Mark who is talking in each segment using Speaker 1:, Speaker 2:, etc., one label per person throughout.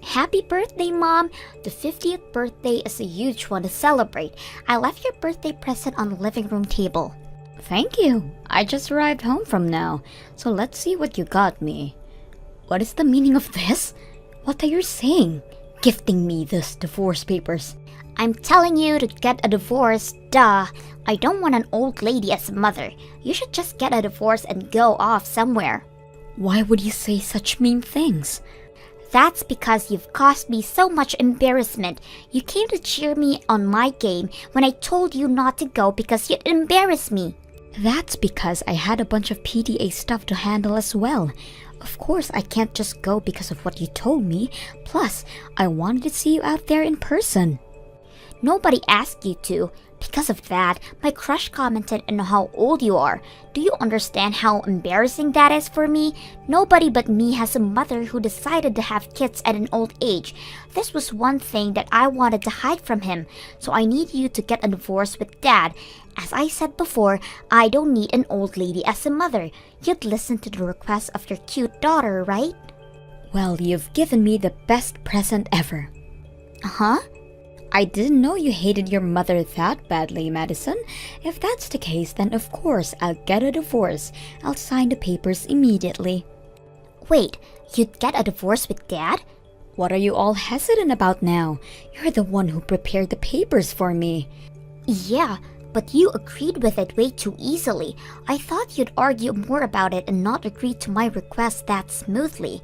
Speaker 1: Happy birthday, Mom! The 50th birthday is a huge one to celebrate. I left your birthday present on the living room table.
Speaker 2: Thank you. I just arrived home from now, so let's see what you got me. What is the meaning of this? What are you saying? Gifting me this divorce papers.
Speaker 1: I'm telling you to get a divorce, duh. I don't want an old lady as a mother. You should just get a divorce and go off somewhere.
Speaker 2: Why would you say such mean things?
Speaker 1: That's because you've caused me so much embarrassment. You came to cheer me on my game when I told you not to go because you'd embarrass me.
Speaker 2: That's because I had a bunch of PDA stuff to handle as well. Of course, I can't just go because of what you told me. Plus, I wanted to see you out there in person.
Speaker 1: Nobody asked you to. Because of that, my crush commented on how old you are. Do you understand how embarrassing that is for me? Nobody but me has a mother who decided to have kids at an old age. This was one thing that I wanted to hide from him, so I need you to get a divorce with Dad. As I said before, I don't need an old lady as a mother. You'd listen to the request of your cute daughter, right?
Speaker 2: Well, you've given me the best present ever.
Speaker 1: Huh?
Speaker 2: I didn't know you hated your mother that badly, Madison. If that's the case, then of course I'll get a divorce. I'll sign the papers immediately.
Speaker 1: Wait, you'd get a divorce with Dad?
Speaker 2: What are you all hesitant about now? You're the one who prepared the papers for me.
Speaker 1: Yeah, but you agreed with it way too easily. I thought you'd argue more about it and not agree to my request that smoothly.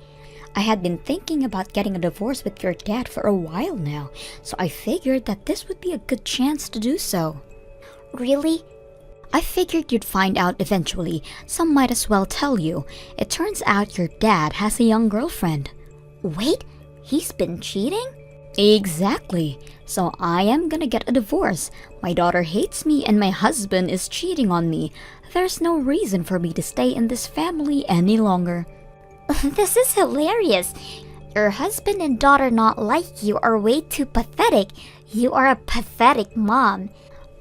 Speaker 2: I had been thinking about getting a divorce with your dad for a while now, so I figured that this would be a good chance to do so.
Speaker 1: Really?
Speaker 2: I figured you'd find out eventually, so might as well tell you. It turns out your dad has a young girlfriend.
Speaker 1: Wait, he's been cheating?
Speaker 2: Exactly. So I am gonna get a divorce. My daughter hates me and my husband is cheating on me. There's no reason for me to stay in this family any longer.
Speaker 1: This is hilarious. Your husband and daughter not like you are way too pathetic. You are a pathetic mom.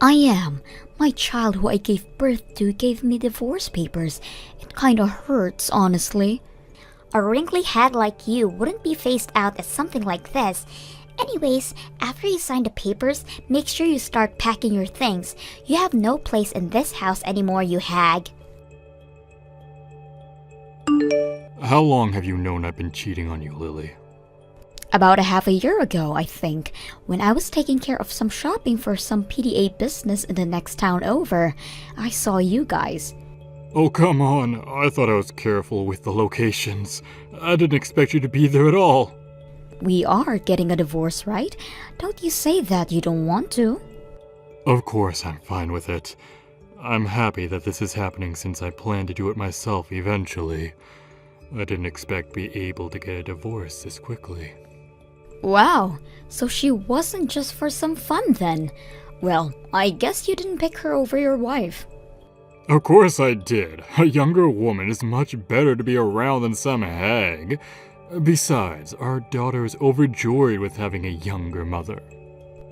Speaker 2: I am. My child who I gave birth to gave me divorce papers. It kinda hurts, honestly.
Speaker 1: A wrinkly head like you wouldn't be phased out as something like this. Anyways, after you sign the papers, make sure you start packing your things. You have no place in this house anymore, you hag.
Speaker 3: How long have you known I've been cheating on you, Lily?
Speaker 2: About a half a year ago, I think, when I was taking care of some shopping for some PDA business in the next town over, I saw you guys.
Speaker 3: Oh, come on. I thought I was careful with the locations. I didn't expect you to be there at all.
Speaker 2: We are getting a divorce, right? Don't you say that you don't want to.
Speaker 3: Of course I'm fine with it. I'm happy that this is happening since I plan to do it myself eventually. I didn't expect to be able to get a divorce this quickly.
Speaker 2: Wow, so she wasn't just for some fun then. Well, I guess you didn't pick her over your wife.
Speaker 3: Of course I did. A younger woman is much better to be around than some hag. Besides, our daughter is overjoyed with having a younger mother.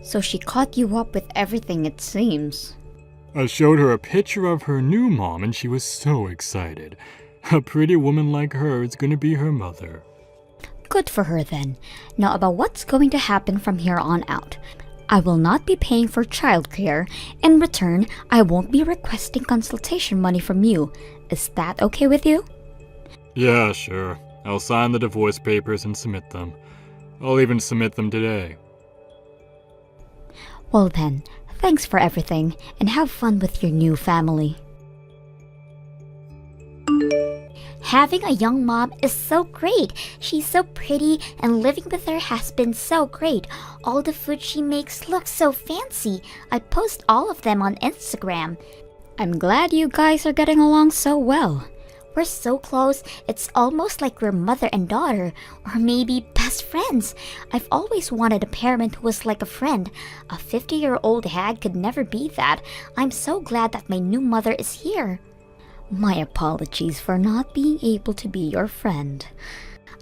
Speaker 2: So she caught you up with everything, it seems.
Speaker 3: I showed her a picture of her new mom and she was so excited. A pretty woman like her is going to be her mother.
Speaker 2: Good for her then. Now about what's going to happen from here on out. I will not be paying for childcare. In return, I won't be requesting consultation money from you. Is that okay with you?
Speaker 3: Yeah, sure. I'll sign the divorce papers and submit them. I'll even submit them today.
Speaker 2: Well then, thanks for everything, and have fun with your new family.
Speaker 1: Having a young mom is so great. She's so pretty and living with her has been so great. All the food she makes looks so fancy. I post all of them on Instagram.
Speaker 2: I'm glad you guys are getting along so well.
Speaker 1: We're so close, it's almost like we're mother and daughter, or maybe best friends. I've always wanted a parent who was like a friend. A 50-year-old hag could never be that. I'm so glad that my new mother is here.
Speaker 2: My apologies for not being able to be your friend.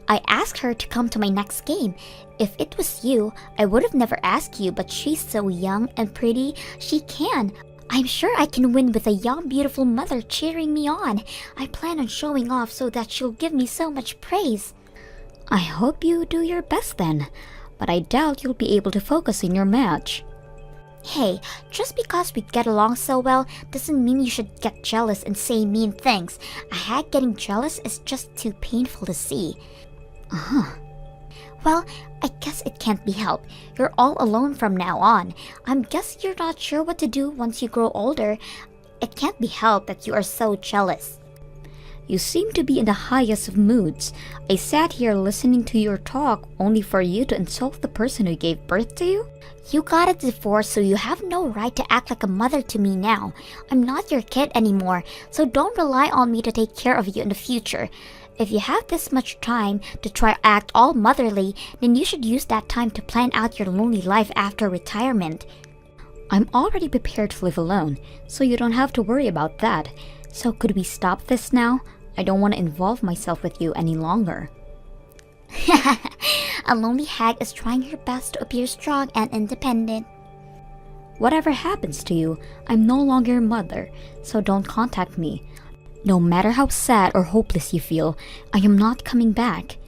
Speaker 1: I asked her to come to my next game. If it was you, I would have never asked you, but she's so young and pretty, she can. I'm sure I can win with a young, beautiful mother cheering me on. I plan on showing off so that she'll give me so much praise.
Speaker 2: I hope you do your best then, but I doubt you'll be able to focus in your match.
Speaker 1: Hey, just because we get along so well doesn't mean you should get jealous and say mean things. A hag getting jealous is just too painful to see.
Speaker 2: Uh-huh.
Speaker 1: Well, I guess it can't be helped. You're all alone from now on. I'm guessing you're not sure what to do once you grow older. It can't be helped that you are so jealous.
Speaker 2: You seem to be in the highest of moods. I sat here listening to your talk only for you to insult the person who gave birth to you?
Speaker 1: You got a divorce, so you have no right to act like a mother to me now. I'm not your kid anymore, so don't rely on me to take care of you in the future. If you have this much time to try to act all motherly, then you should use that time to plan out your lonely life after retirement.
Speaker 2: I'm already prepared to live alone, so you don't have to worry about that. So could we stop this now? I don't want to involve myself with you any longer.
Speaker 1: A lonely hag is trying her best to appear strong and independent.
Speaker 2: Whatever happens to you, I'm no longer your mother, so don't contact me. No matter how sad or hopeless you feel, I am not coming back.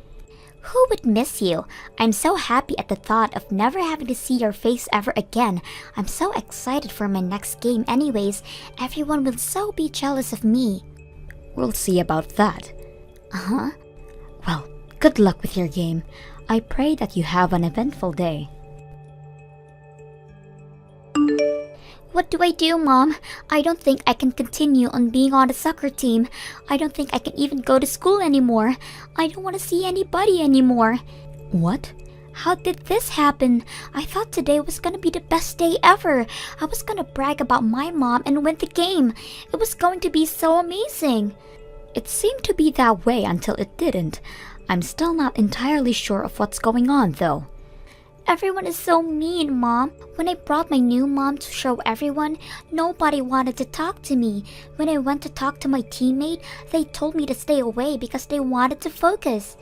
Speaker 1: Who would miss you? I'm so happy at the thought of never having to see your face ever again. I'm so excited for my next game anyways. Everyone will so be jealous of me.
Speaker 2: We'll see about that.
Speaker 1: Uh-huh.
Speaker 2: Well, good luck with your game. I pray that you have an eventful day.
Speaker 1: What do I do, Mom? I don't think I can continue on being on the soccer team. I don't think I can even go to school anymore. I don't want to see anybody anymore.
Speaker 2: What?
Speaker 1: How did this happen? I thought today was gonna be the best day ever. I was gonna brag about my mom and win the game. It was going to be so amazing.
Speaker 2: It seemed to be that way until it didn't. I'm still not entirely sure of what's going on, though.
Speaker 1: Everyone is so mean, Mom. When I brought my new mom to show everyone, nobody wanted to talk to me. When I went to talk to my teammate, they told me to stay away because they wanted to focus.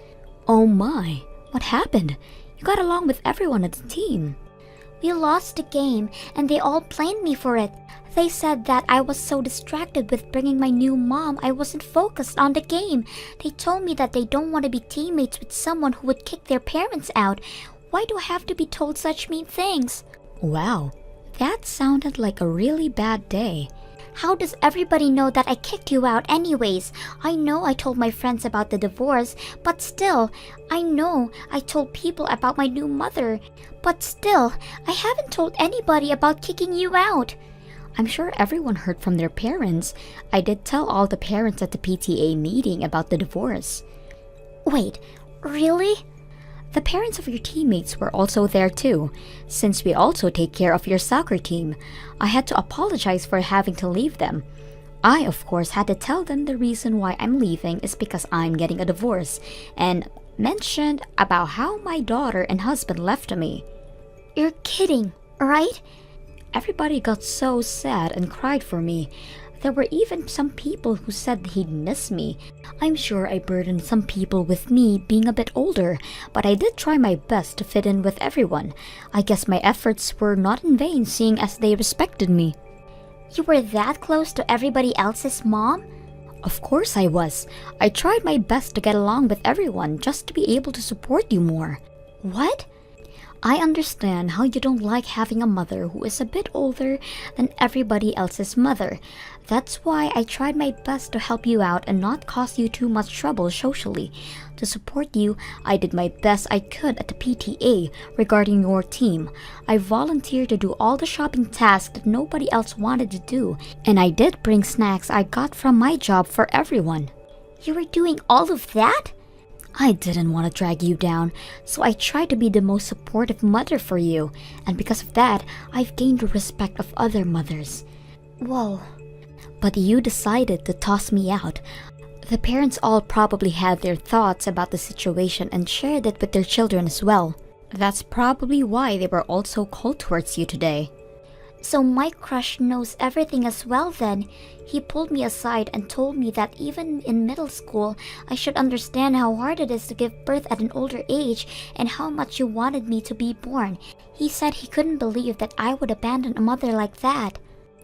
Speaker 2: Oh my, what happened? You got along with everyone at the team.
Speaker 1: We lost the game, and they all blamed me for it. They said that I was so distracted with bringing my new mom, I wasn't focused on the game. They told me that they don't want to be teammates with someone who would kick their parents out. Why do I have to be told such mean things?
Speaker 2: Wow, that sounded like a really bad day.
Speaker 1: How does everybody know that I kicked you out anyways? I know I told my friends about the divorce, but still, I know I told people about my new mother. But still, I haven't told anybody about kicking you out.
Speaker 2: I'm sure everyone heard from their parents. I did tell all the parents at the PTA meeting about the divorce.
Speaker 1: Wait, really?
Speaker 2: The parents of your teammates were also there too, since we also take care of your soccer team. I had to apologize for having to leave them. I, of course, had to tell them the reason why I'm leaving is because I'm getting a divorce, and mentioned about how my daughter and husband left me.
Speaker 1: You're kidding, right?
Speaker 2: Everybody got so sad and cried for me. There were even some people who said he'd miss me. I'm sure I burdened some people with me being a bit older, but I did try my best to fit in with everyone. I guess my efforts were not in vain, seeing as they respected me.
Speaker 1: You were that close to everybody else's mom?
Speaker 2: Of course I was. I tried my best to get along with everyone just to be able to support you more.
Speaker 1: What?
Speaker 2: I understand how you don't like having a mother who is a bit older than everybody else's mother. That's why I tried my best to help you out and not cause you too much trouble socially. To support you, I did my best I could at the PTA regarding your team. I volunteered to do all the shopping tasks that nobody else wanted to do, and I did bring snacks I got from my job for everyone.
Speaker 1: You were doing all of that?
Speaker 2: I didn't want to drag you down, so I tried to be the most supportive mother for you, and because of that, I've gained the respect of other mothers.
Speaker 1: Whoa.
Speaker 2: But you decided to toss me out. The parents all probably had their thoughts about the situation and shared it with their children as well. That's probably why they were all so cold towards you today.
Speaker 1: So my crush knows everything as well then. He pulled me aside and told me that even in middle school, I should understand how hard it is to give birth at an older age and how much you wanted me to be born. He said he couldn't believe that I would abandon a mother like that.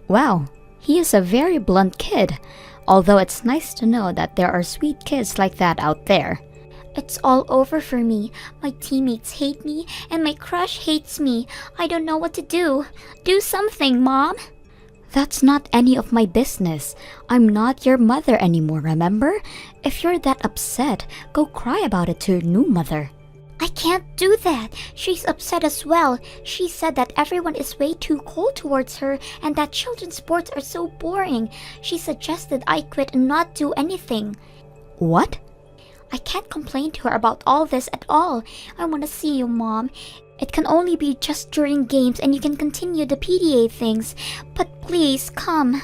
Speaker 2: Wow, he is a very blunt kid, although it's nice to know that there are sweet kids like that out there.
Speaker 1: It's all over for me. My teammates hate me, and my crush hates me. I don't know what to do. Do something, Mom.
Speaker 2: That's not any of my business. I'm not your mother anymore, remember? If you're that upset, go cry about it to your new mother.
Speaker 1: I can't do that. She's upset as well. She said that everyone is way too cold towards her and that children's sports are so boring. She suggested I quit and not do anything.
Speaker 2: What?
Speaker 1: I can't complain to her about all this at all. I want to see you, Mom. It can only be just during games and you can continue the PDA things. But please, come.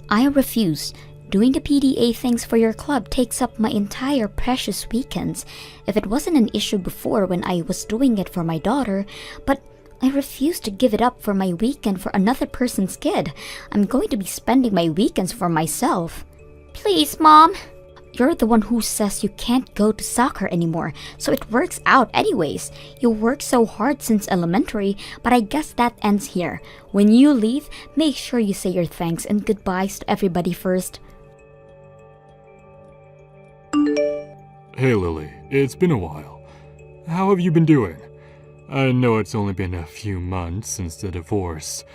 Speaker 2: I refuse. Doing the PDA things for your club takes up my entire precious weekends. If it wasn't an issue before when I was doing it for my daughter, but I refuse to give it up for my weekend for another person's kid. I'm going to be spending my weekends for myself.
Speaker 1: Please, Mom.
Speaker 2: You're the one who says you can't go to soccer anymore, so it works out anyways. You worked so hard since elementary, but I guess that ends here. When you leave, make sure you say your thanks and goodbyes to everybody first.
Speaker 3: Hey Lily, it's been a while. How have you been doing? I know it's only been a few months since the divorce.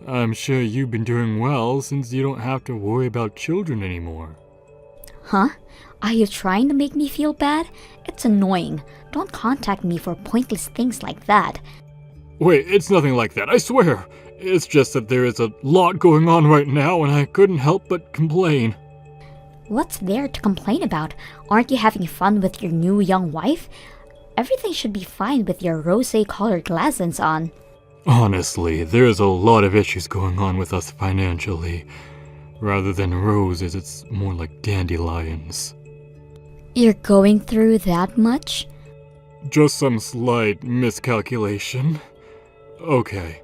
Speaker 3: I'm sure you've been doing well since you don't have to worry about children anymore.
Speaker 2: Huh? Are you trying to make me feel bad? It's annoying. Don't contact me for pointless things like that.
Speaker 3: Wait, it's nothing like that, I swear. It's just that there is a lot going on right now and I couldn't help but complain.
Speaker 2: What's there to complain about? Aren't you having fun with your new young wife? Everything should be fine with your rosé-colored glasses on.
Speaker 3: Honestly, there's a lot of issues going on with us financially. Rather than roses, it's more like dandelions.
Speaker 2: You're going through that much?
Speaker 3: Just some slight miscalculation. Okay,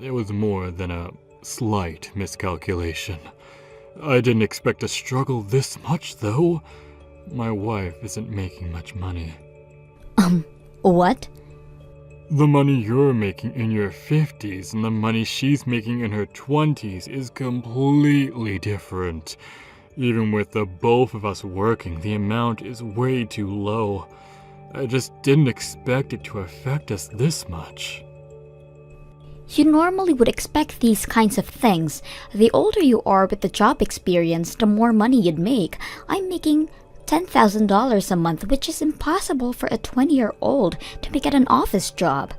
Speaker 3: it was more than a slight miscalculation. I didn't expect to struggle this much, though. My wife isn't making much money.
Speaker 2: What?
Speaker 3: The money you're making in your 50s and the money she's making in her 20s is completely different. Even with the both of us working, the amount is way too low. I just didn't expect it to affect us this much.
Speaker 2: You normally would expect these kinds of things. The older you are with the job experience, the more money you'd make. I'm making $10,000 a month, which is impossible for a 20-year-old to make at an office job.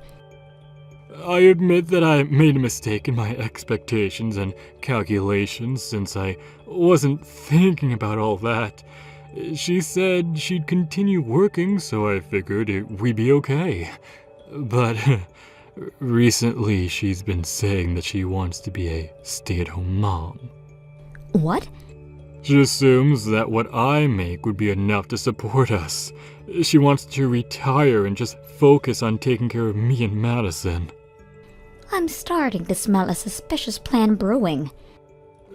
Speaker 3: I admit that I made a mistake in my expectations and calculations since I wasn't thinking about all that. She said she'd continue working, so I figured we'd be okay. But recently she's been saying that she wants to be a stay-at-home mom.
Speaker 2: What?
Speaker 3: She assumes that what I make would be enough to support us. She wants to retire and just focus on taking care of me and Madison.
Speaker 2: I'm starting to smell a suspicious plan brewing.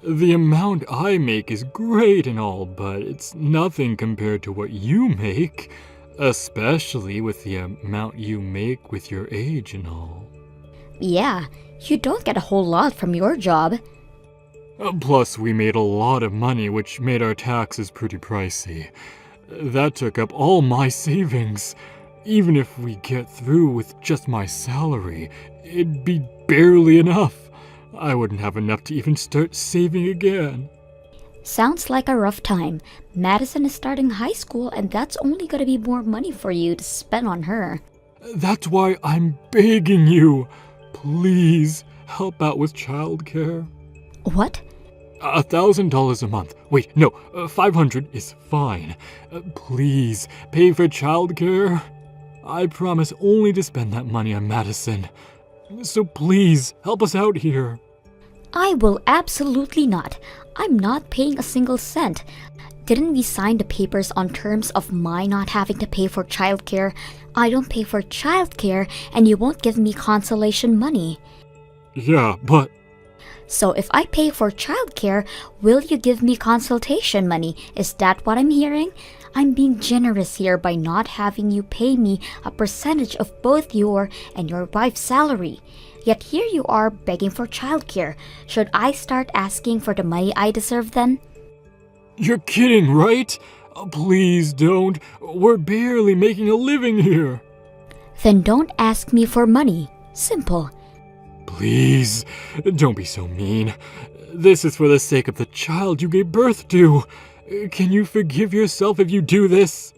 Speaker 3: The amount I make is great and all, but it's nothing compared to what you make, especially with the amount you make with your age and all.
Speaker 2: Yeah, you don't get a whole lot from your job.
Speaker 3: Plus, we made a lot of money, which made our taxes pretty pricey. That took up all my savings. Even if we get through with just my salary, it'd be barely enough. I wouldn't have enough to even start saving again.
Speaker 2: Sounds like a rough time. Madison is starting high school, and that's only gonna be more money for you to spend on her.
Speaker 3: That's why I'm begging you. Please, help out with childcare.
Speaker 2: What?
Speaker 3: $1,000 a month. Wait, no, 500 is fine. Please, pay for childcare. I promise only to spend that money on Madison. So please, help us out here.
Speaker 2: I will absolutely not. I'm not paying a single cent. Didn't we sign the papers on terms of my not having to pay for childcare? I don't pay for childcare, and you won't give me consolation money.
Speaker 3: Yeah, but...
Speaker 2: So if I pay for childcare, will you give me consultation money? Is that what I'm hearing? I'm being generous here by not having you pay me a percentage of both your and your wife's salary. Yet here you are begging for childcare. Should I start asking for the money I deserve then?
Speaker 3: You're kidding, right? Please don't. We're barely making a living here.
Speaker 2: Then don't ask me for money. Simple.
Speaker 3: Please, don't be so mean. This is for the sake of the child you gave birth to. Can you forgive yourself if you do this?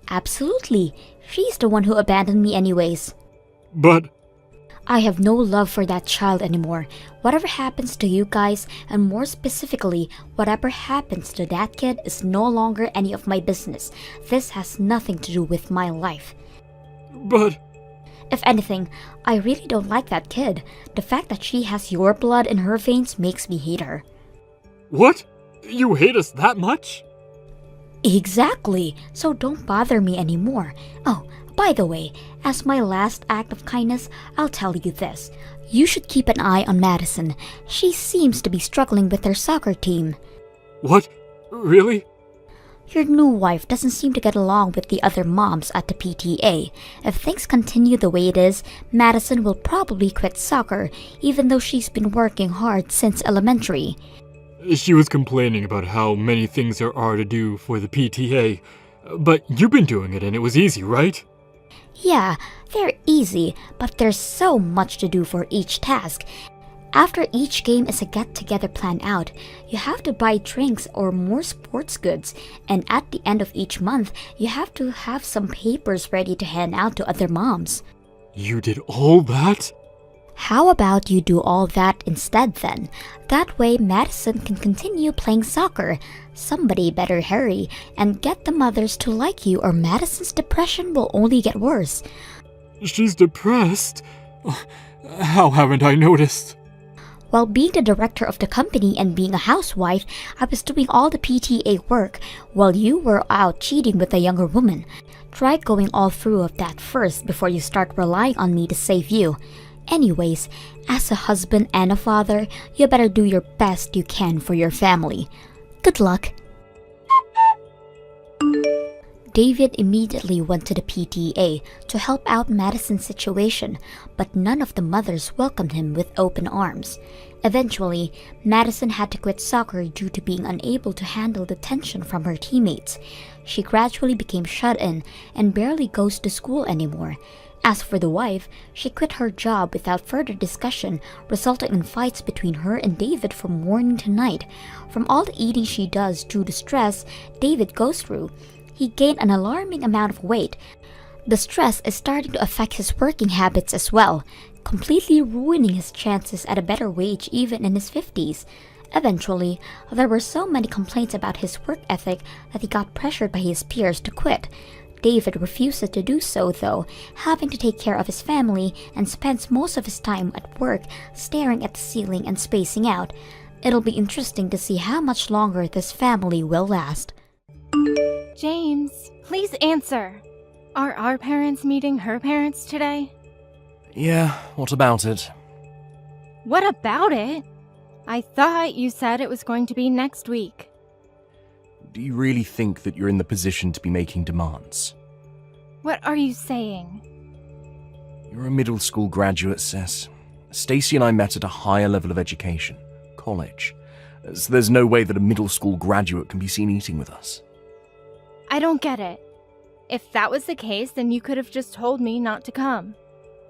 Speaker 2: Absolutely. She's the one who abandoned me anyways.
Speaker 3: But
Speaker 2: I have no love for that child anymore. Whatever happens to you guys, and more specifically, whatever happens to that kid is no longer any of my business. This has nothing to do with my life.
Speaker 3: But
Speaker 2: If anything, I really don't like that kid. The fact that she has your blood in her veins makes me hate her.
Speaker 3: what? You hate us that much?
Speaker 2: Exactly, so don't bother me anymore. Oh, by the way, as my last act of kindness, I'll tell you this. You should keep an eye on Madison. She seems to be struggling with her soccer team.
Speaker 3: What? Really?
Speaker 2: Your new wife doesn't seem to get along with the other moms at the PTA. If things continue the way it is, Madison will probably quit soccer, even though she's been working hard since elementary.
Speaker 3: She was complaining about how many things there are to do for the PTA. But you've been doing it and it was easy, right?
Speaker 2: Yeah, they're easy, but there's so much to do for each task. After each game is a get-together planned out, you have to buy drinks or more sports goods, and at the end of each month, you have to have some papers ready to hand out to other moms.
Speaker 3: You did all that?
Speaker 2: How about you do all that instead then? That way Madison can continue playing soccer. Somebody better hurry and get the mothers to like you, or Madison's depression will only get worse.
Speaker 3: She's depressed? How haven't I noticed?
Speaker 2: While being the director of the company and being a housewife, I was doing all the PTA work while you were out cheating with a younger woman. Try going all through of that first before you start relying on me to save you. Anyways, as a husband and a father, you better do your best you can for your family. Good luck. David immediately went to the PTA to help out Madison's situation, but none of the mothers welcomed him with open arms. Eventually, Madison had to quit soccer due to being unable to handle the tension from her teammates. She gradually became shut in and barely goes to school anymore. As for the wife, she quit her job without further discussion, resulting in fights between her and David from morning to night. From all the eating she does due to stress David goes through, he gained an alarming amount of weight. The stress is starting to affect his working habits as well, completely ruining his chances at a better wage even in his 50s. Eventually, there were so many complaints about his work ethic that he got pressured by his peers to quit. David refuses to do so though, having to take care of his family and spends most of his time at work staring at the ceiling and spacing out. It'll be interesting to see how much longer this family will last.
Speaker 4: James, please answer. Are our parents meeting her parents today?
Speaker 5: Yeah, what about it?
Speaker 4: What about it? I thought you said it was going to be next week.
Speaker 5: Do you really think that you're in the position to be making demands?
Speaker 4: What are you saying?
Speaker 5: You're a middle school graduate, Sis. Stacy and I met at a higher level of education, college. So there's no way that a middle school graduate can be seen eating with us.
Speaker 4: I don't get it. If that was the case, then you could have just told me not to come.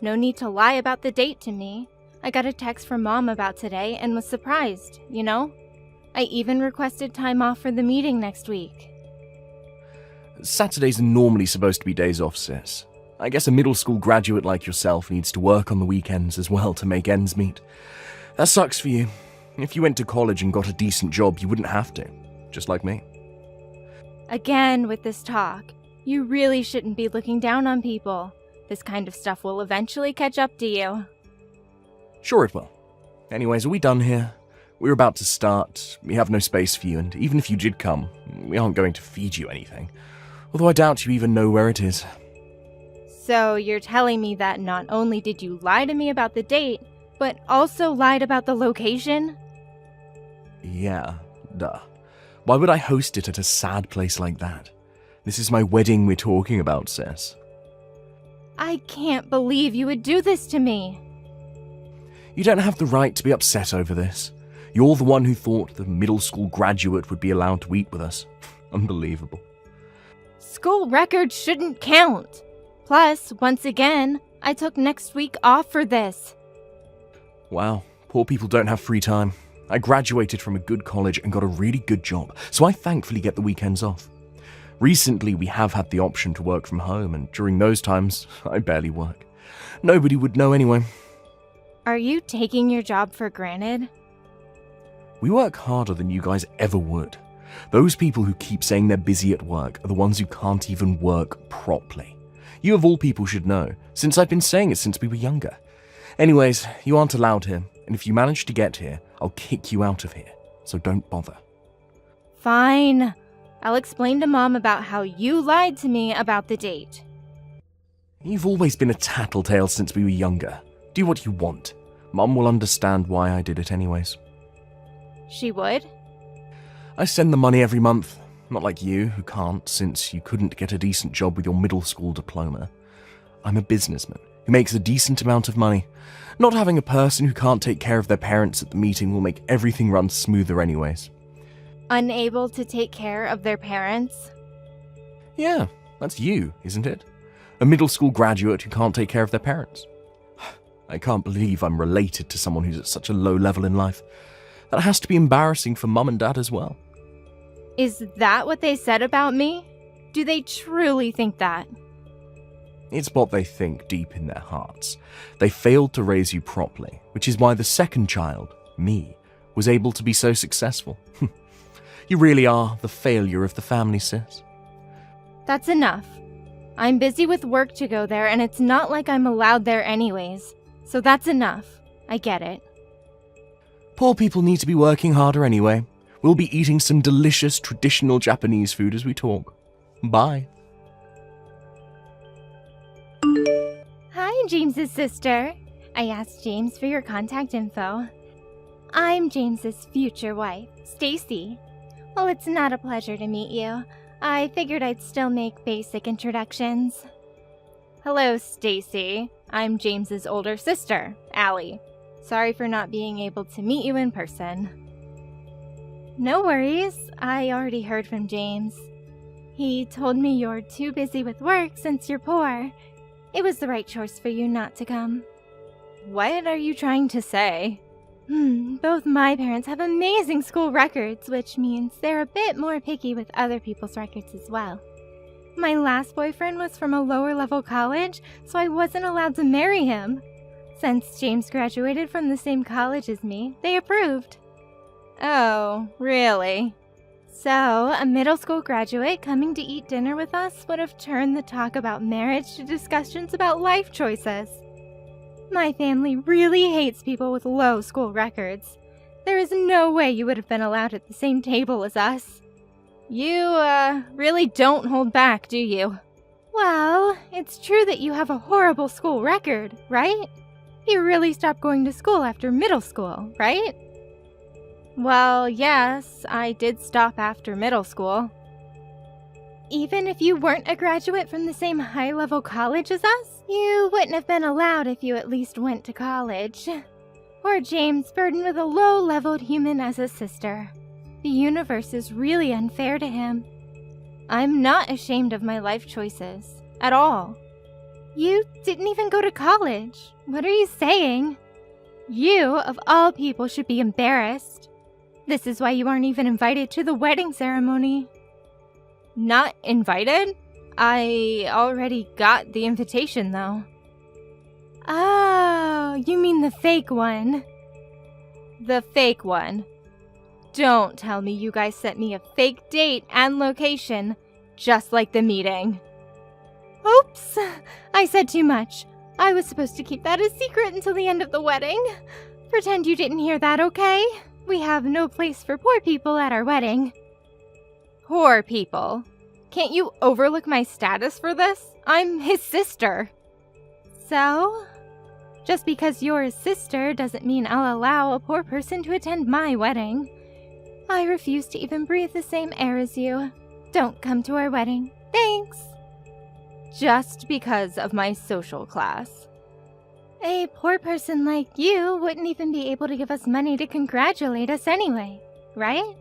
Speaker 4: No need to lie about the date to me. I got a text from Mom about today and was surprised, you know? I even requested time off for the meeting next week.
Speaker 5: Saturdays are normally supposed to be days off, Sis. I guess a middle school graduate like yourself needs to work on the weekends as well to make ends meet. That sucks for you. If you went to college and got a decent job, you wouldn't have to. Just like me.
Speaker 4: Again with this talk. You really shouldn't be looking down on people. This kind of stuff will eventually catch up to you.
Speaker 5: Sure it will. Anyways, are we done here? We're about to start. We have no space for you, and even if you did come, we aren't going to feed you anything. Although I doubt you even know where it is.
Speaker 4: So you're telling me that not only did you lie to me about the date, but also lied about the location?
Speaker 5: Yeah, duh. Why would I host it at a sad place like that? This is my wedding we're talking about, Sis.
Speaker 4: I can't believe you would do this to me.
Speaker 5: You don't have the right to be upset over this. You're the one who thought the middle school graduate would be allowed to eat with us. Unbelievable.
Speaker 4: School records shouldn't count. Plus, once again, I took next week off for this.
Speaker 5: Wow, poor people don't have free time. I graduated from a good college and got a really good job, so I thankfully get the weekends off. Recently, we have had the option to work from home, and during those times, I barely work. Nobody would know anyway.
Speaker 4: Are you taking your job for granted?
Speaker 5: We work harder than you guys ever would. Those people who keep saying they're busy at work are the ones who can't even work properly. You of all people should know, since I've been saying it since we were younger. Anyways, you aren't allowed here, and if you manage to get here, I'll kick you out of here, so don't bother.
Speaker 4: Fine. I'll explain to Mom about how you lied to me about the date.
Speaker 5: You've always been a tattletale since we were younger. Do what you want. Mum will understand why I did it anyways.
Speaker 4: She would?
Speaker 5: I send the money every month. Not like you, who can't, since you couldn't get a decent job with your middle school diploma. I'm a businessman who makes a decent amount of money. Not having a person who can't take care of their parents at the meeting will make everything run smoother anyways.
Speaker 4: Unable to take care of their parents?
Speaker 5: Yeah, that's you, isn't it? A middle school graduate who can't take care of their parents. I can't believe I'm related to someone who's at such a low level in life. That has to be embarrassing for Mum and Dad as well.
Speaker 4: Is that what they said about me? Do they truly think that?
Speaker 5: It's what they think deep in their hearts. They failed to raise you properly, which is why the second child, me, was able to be so successful. You really are the failure of the family, sis.
Speaker 4: That's enough. I'm busy with work to go there, and it's not like I'm allowed there anyways. So that's enough. I get it.
Speaker 5: Poor people need to be working harder anyway. We'll be eating some delicious traditional Japanese food as we talk. Bye.
Speaker 4: Hi, James's sister. I asked James for your contact info. I'm James's future wife, Stacy. Well, it's not a pleasure to meet you. I figured I'd still make basic introductions. Hello, Stacy. I'm James's older sister, Allie. Sorry for not being able to meet you in person. No worries. I already heard from James. He told me you're too busy with work since you're poor. It was the right choice for you not to come. What are you trying to say? Both my parents have amazing school records, which means they're a bit more picky with other people's records as well. My last boyfriend was from a lower-level college, so I wasn't allowed to marry him. Since James graduated from the same college as me, they approved. Oh, really? So, a middle school graduate coming to eat dinner with us would have turned the talk about marriage to discussions about life choices. My family really hates people with low school records. There is no way you would have been allowed at the same table as us. You, really don't hold back, do you? Well, it's true that you have a horrible school record, right? You really stopped going to school after middle school, right? Well, yes, I did stop after middle school. Even if you weren't a graduate from the same high-level college as us, you wouldn't have been allowed if you at least went to college. Poor James, burdened with a low-leveled human as a sister. The universe is really unfair to him. I'm not ashamed of my life choices. At all. You didn't even go to college. What are you saying? You, of all people, should be embarrassed. This is why you aren't even invited to the wedding ceremony. Not invited? I already got the invitation, though. Oh, you mean the fake one. The fake one. Don't tell me you guys sent me a fake date and location, just like the meeting. Oops, I said too much. I was supposed to keep that a secret until the end of the wedding. Pretend you didn't hear that, okay? We have no place for poor people at our wedding. Poor people? Can't you overlook my status for this? I'm his sister. So? Just because you're his sister doesn't mean I'll allow a poor person to attend my wedding. I refuse to even breathe the same air as you. Don't come to our wedding. Thanks. Just because of my social class. A poor person like you wouldn't even be able to give us money to congratulate us anyway, right?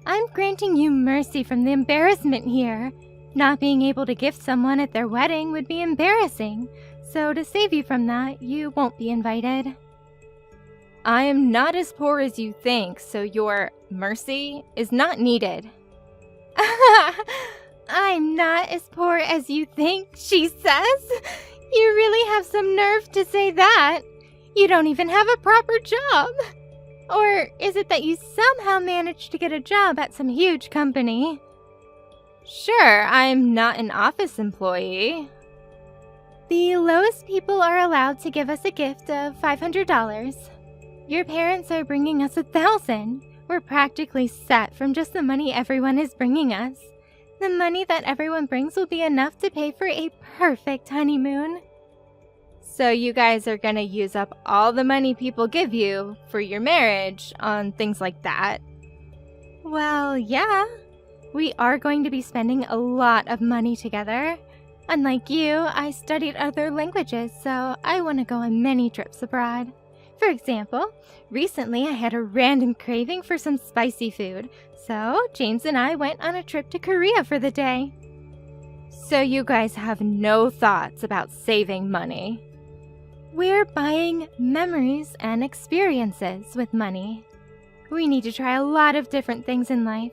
Speaker 4: I'm granting you mercy from the embarrassment here. Not being able to gift someone at their wedding would be embarrassing, so to save you from that, you won't be invited.
Speaker 6: I am not as poor as you think, so your mercy is not needed.
Speaker 4: I'm not as poor as you think, she says. You really have some nerve to say that. You don't even have a proper job. Or is it that you somehow managed to get a job at some huge company?
Speaker 6: Sure, I'm not an office employee.
Speaker 4: The lowest people are allowed to give us a gift of $500. Your parents are bringing us $1,000. We're practically set from just the money everyone is bringing us. The money that everyone brings will be enough to pay for a perfect honeymoon.
Speaker 6: So you guys are gonna use up all the money people give you for your marriage on things like that?
Speaker 4: Well, yeah. We are going to be spending a lot of money together. Unlike you, I studied other languages, so I want to go on many trips abroad. For example, recently I had a random craving for some spicy food, so James and I went on a trip to Korea for the day.
Speaker 6: So you guys have no thoughts about saving money?
Speaker 4: We're buying memories and experiences with money. We need to try a lot of different things in life.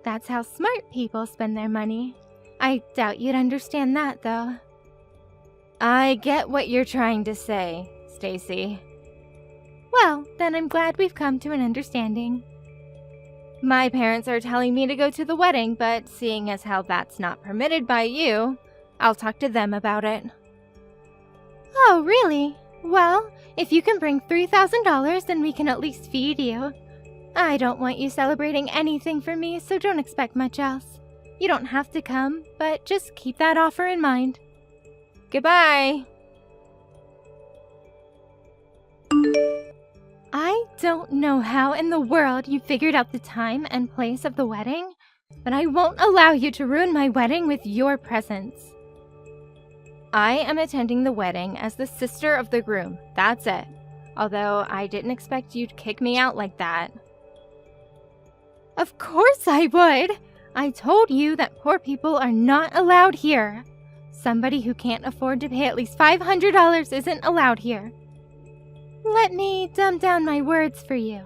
Speaker 4: That's how smart people spend their money. I doubt you'd understand that, though.
Speaker 6: I get what you're trying to say, Stacy.
Speaker 4: Well, then I'm glad we've come to an understanding.
Speaker 6: My parents are telling me to go to the wedding, but seeing as how that's not permitted by you, I'll talk to them about it.
Speaker 4: Oh, really? Well, if you can bring $3,000, then we can at least feed you. I don't want you celebrating anything for me, so don't expect much else. You don't have to come, but just keep that offer in mind.
Speaker 6: Goodbye!
Speaker 4: I don't know how in the world you figured out the time and place of the wedding, but I won't allow you to ruin my wedding with your presence.
Speaker 6: I am attending the wedding as the sister of the groom, that's it. Although I didn't expect you to kick me out like that.
Speaker 4: Of course I would! I told you that poor people are not allowed here. Somebody who can't afford to pay at least $500 isn't allowed here. Let me dumb down my words for you.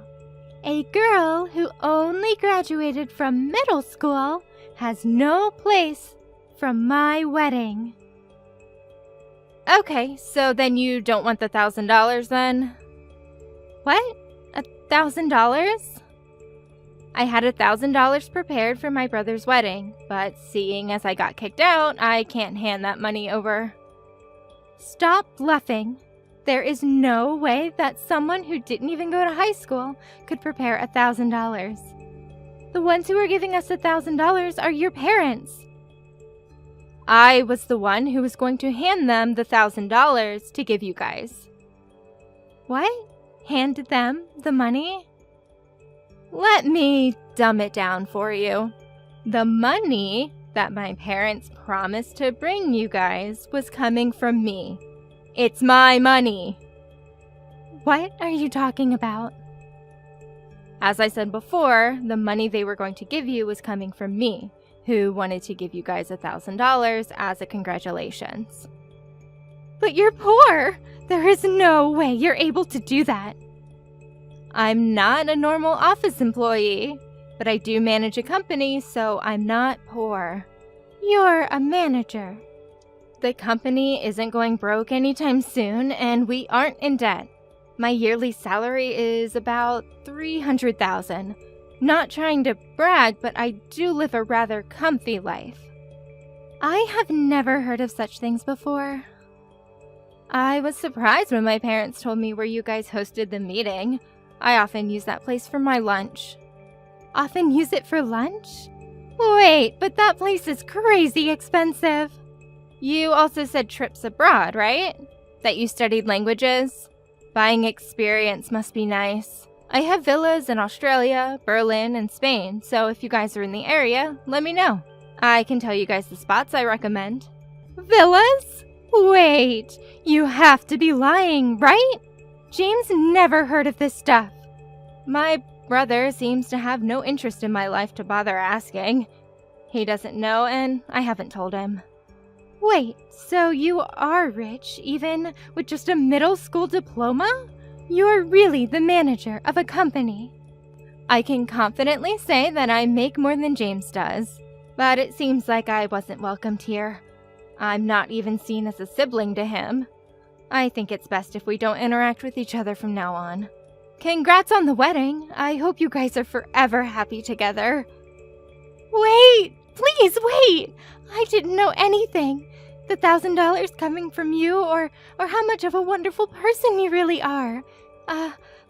Speaker 4: A girl who only graduated from middle school has no place from my wedding.
Speaker 6: Okay, so then you don't want the $1,000 then?
Speaker 4: What? $1,000?
Speaker 6: I had $1,000 prepared for my brother's wedding, but seeing as I got kicked out, I can't hand that money over.
Speaker 4: Stop bluffing. There is no way that someone who didn't even go to high school could prepare $1,000. The ones who are giving us $1,000 are your parents.
Speaker 6: I was the one who was going to hand them the $1,000 to give you guys.
Speaker 4: What? Hand them the money?
Speaker 6: Let me dumb it down for you. The money that my parents promised to bring you guys was coming from me. It's my money.
Speaker 4: What are you talking about?
Speaker 6: As I said before, the money they were going to give you was coming from me, who wanted to give you guys $1,000 as a congratulations.
Speaker 4: But you're poor! There is no way you're able to do that.
Speaker 6: I'm not a normal office employee, but I do manage a company, so I'm not poor.
Speaker 4: You're a manager.
Speaker 6: The company isn't going broke anytime soon, and we aren't in debt. My yearly salary is about $300,000. Not trying to brag, but I do live a rather comfy life.
Speaker 4: I have never heard of such things before.
Speaker 6: I was surprised when my parents told me where you guys hosted the meeting. I often use that place for my lunch.
Speaker 4: Often use it for lunch? Wait, but that place is crazy expensive.
Speaker 6: You also said trips abroad, right? That you studied languages? Buying experience must be nice. I have villas in Australia, Berlin, and Spain, so if you guys are in the area, let me know. I can tell you guys the spots I recommend.
Speaker 4: Villas? Wait, you have to be lying, right? James never heard of this stuff.
Speaker 6: My brother seems to have no interest in my life to bother asking. He doesn't know, and I haven't told him. Wait, so you are rich, even with just a middle school diploma? You're really the manager of a company. I can confidently say that I make more than James does, but it seems like I wasn't welcomed here. I'm not even seen as a sibling to him. I think it's best if we don't interact with each other from now on. Congrats on the wedding. I hope you guys are forever happy together. Wait! Please wait! I didn't know anything. The $1,000 coming from you or how much of a wonderful person you really are.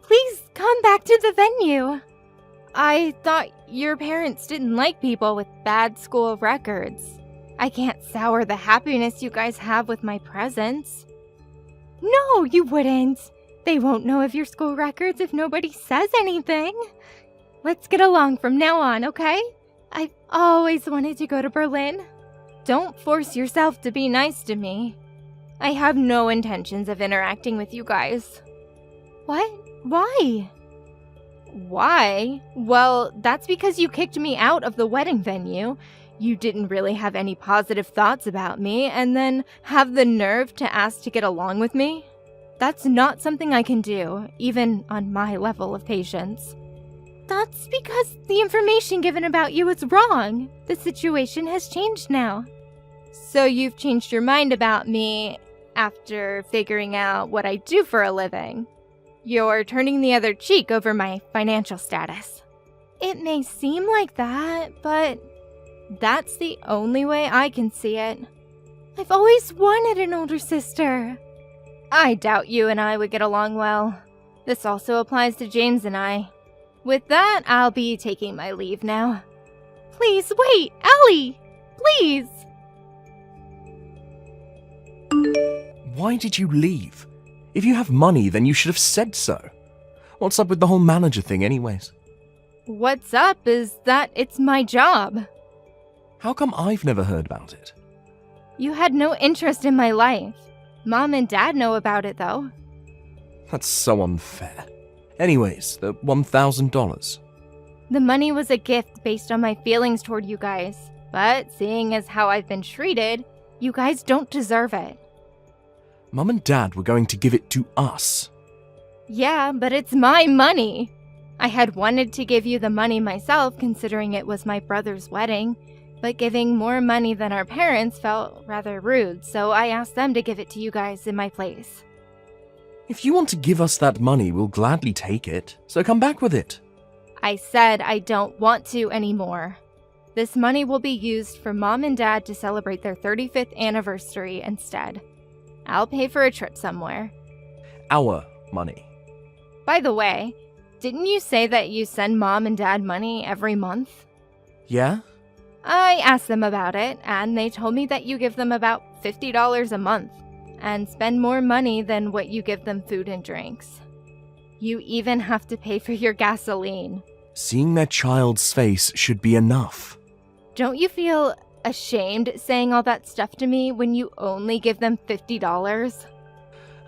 Speaker 6: Please come back to the venue. I thought your parents didn't like people with bad school records. I can't sour the happiness you guys have with my presence. No, you wouldn't. They won't know of your school records if nobody says anything. Let's get along from now on, okay? I've always wanted to go to Berlin. Don't force yourself to be nice to me. I have no intentions of interacting with you guys. What? Why? Why? Well, that's because you kicked me out of the wedding venue. You didn't really have any positive thoughts about me, and then have the nerve to ask to get along with me? That's not something I can do, even on my level of patience. That's because the information given about you is wrong. The situation has changed now. So you've changed your mind about me after figuring out what I do for a living. You're turning the other cheek over my financial status. It may seem like that, but that's the only way I can see it. I've always wanted an older sister. I doubt you and I would get along well. This also applies to James and I. With that, I'll be taking my leave now. Please wait, Ellie! Please!
Speaker 5: Why did you leave? If you have money, then you should have said so. What's up with the whole manager thing anyways?
Speaker 6: What's up is that it's my job.
Speaker 5: How come I've never heard about it?
Speaker 6: You had no interest in my life. Mom and Dad know about it, though.
Speaker 5: That's so unfair. Anyways, the $1,000.
Speaker 6: The money was a gift based on my feelings toward you guys. But seeing as how I've been treated, you guys don't deserve it.
Speaker 5: Mum and Dad were going to give it to us.
Speaker 6: Yeah, but it's my money. I had wanted to give you the money myself, considering it was my brother's wedding. But giving more money than our parents felt rather rude, so I asked them to give it to you guys in my place.
Speaker 5: If you want to give us that money, we'll gladly take it, so come back with it.
Speaker 6: I said I don't want to anymore. This money will be used for Mom and Dad to celebrate their 35th anniversary instead. I'll pay for a trip somewhere.
Speaker 5: Our money.
Speaker 6: By the way, didn't you say that you send Mom and Dad money every month?
Speaker 5: Yeah?
Speaker 6: I asked them about it, and they told me that you give them about $50 a month, and spend more money than what you give them food and drinks. You even have to pay for your gasoline.
Speaker 5: Seeing their child's face should be enough.
Speaker 6: Don't you feel ashamed saying all that stuff to me when you only give them $50?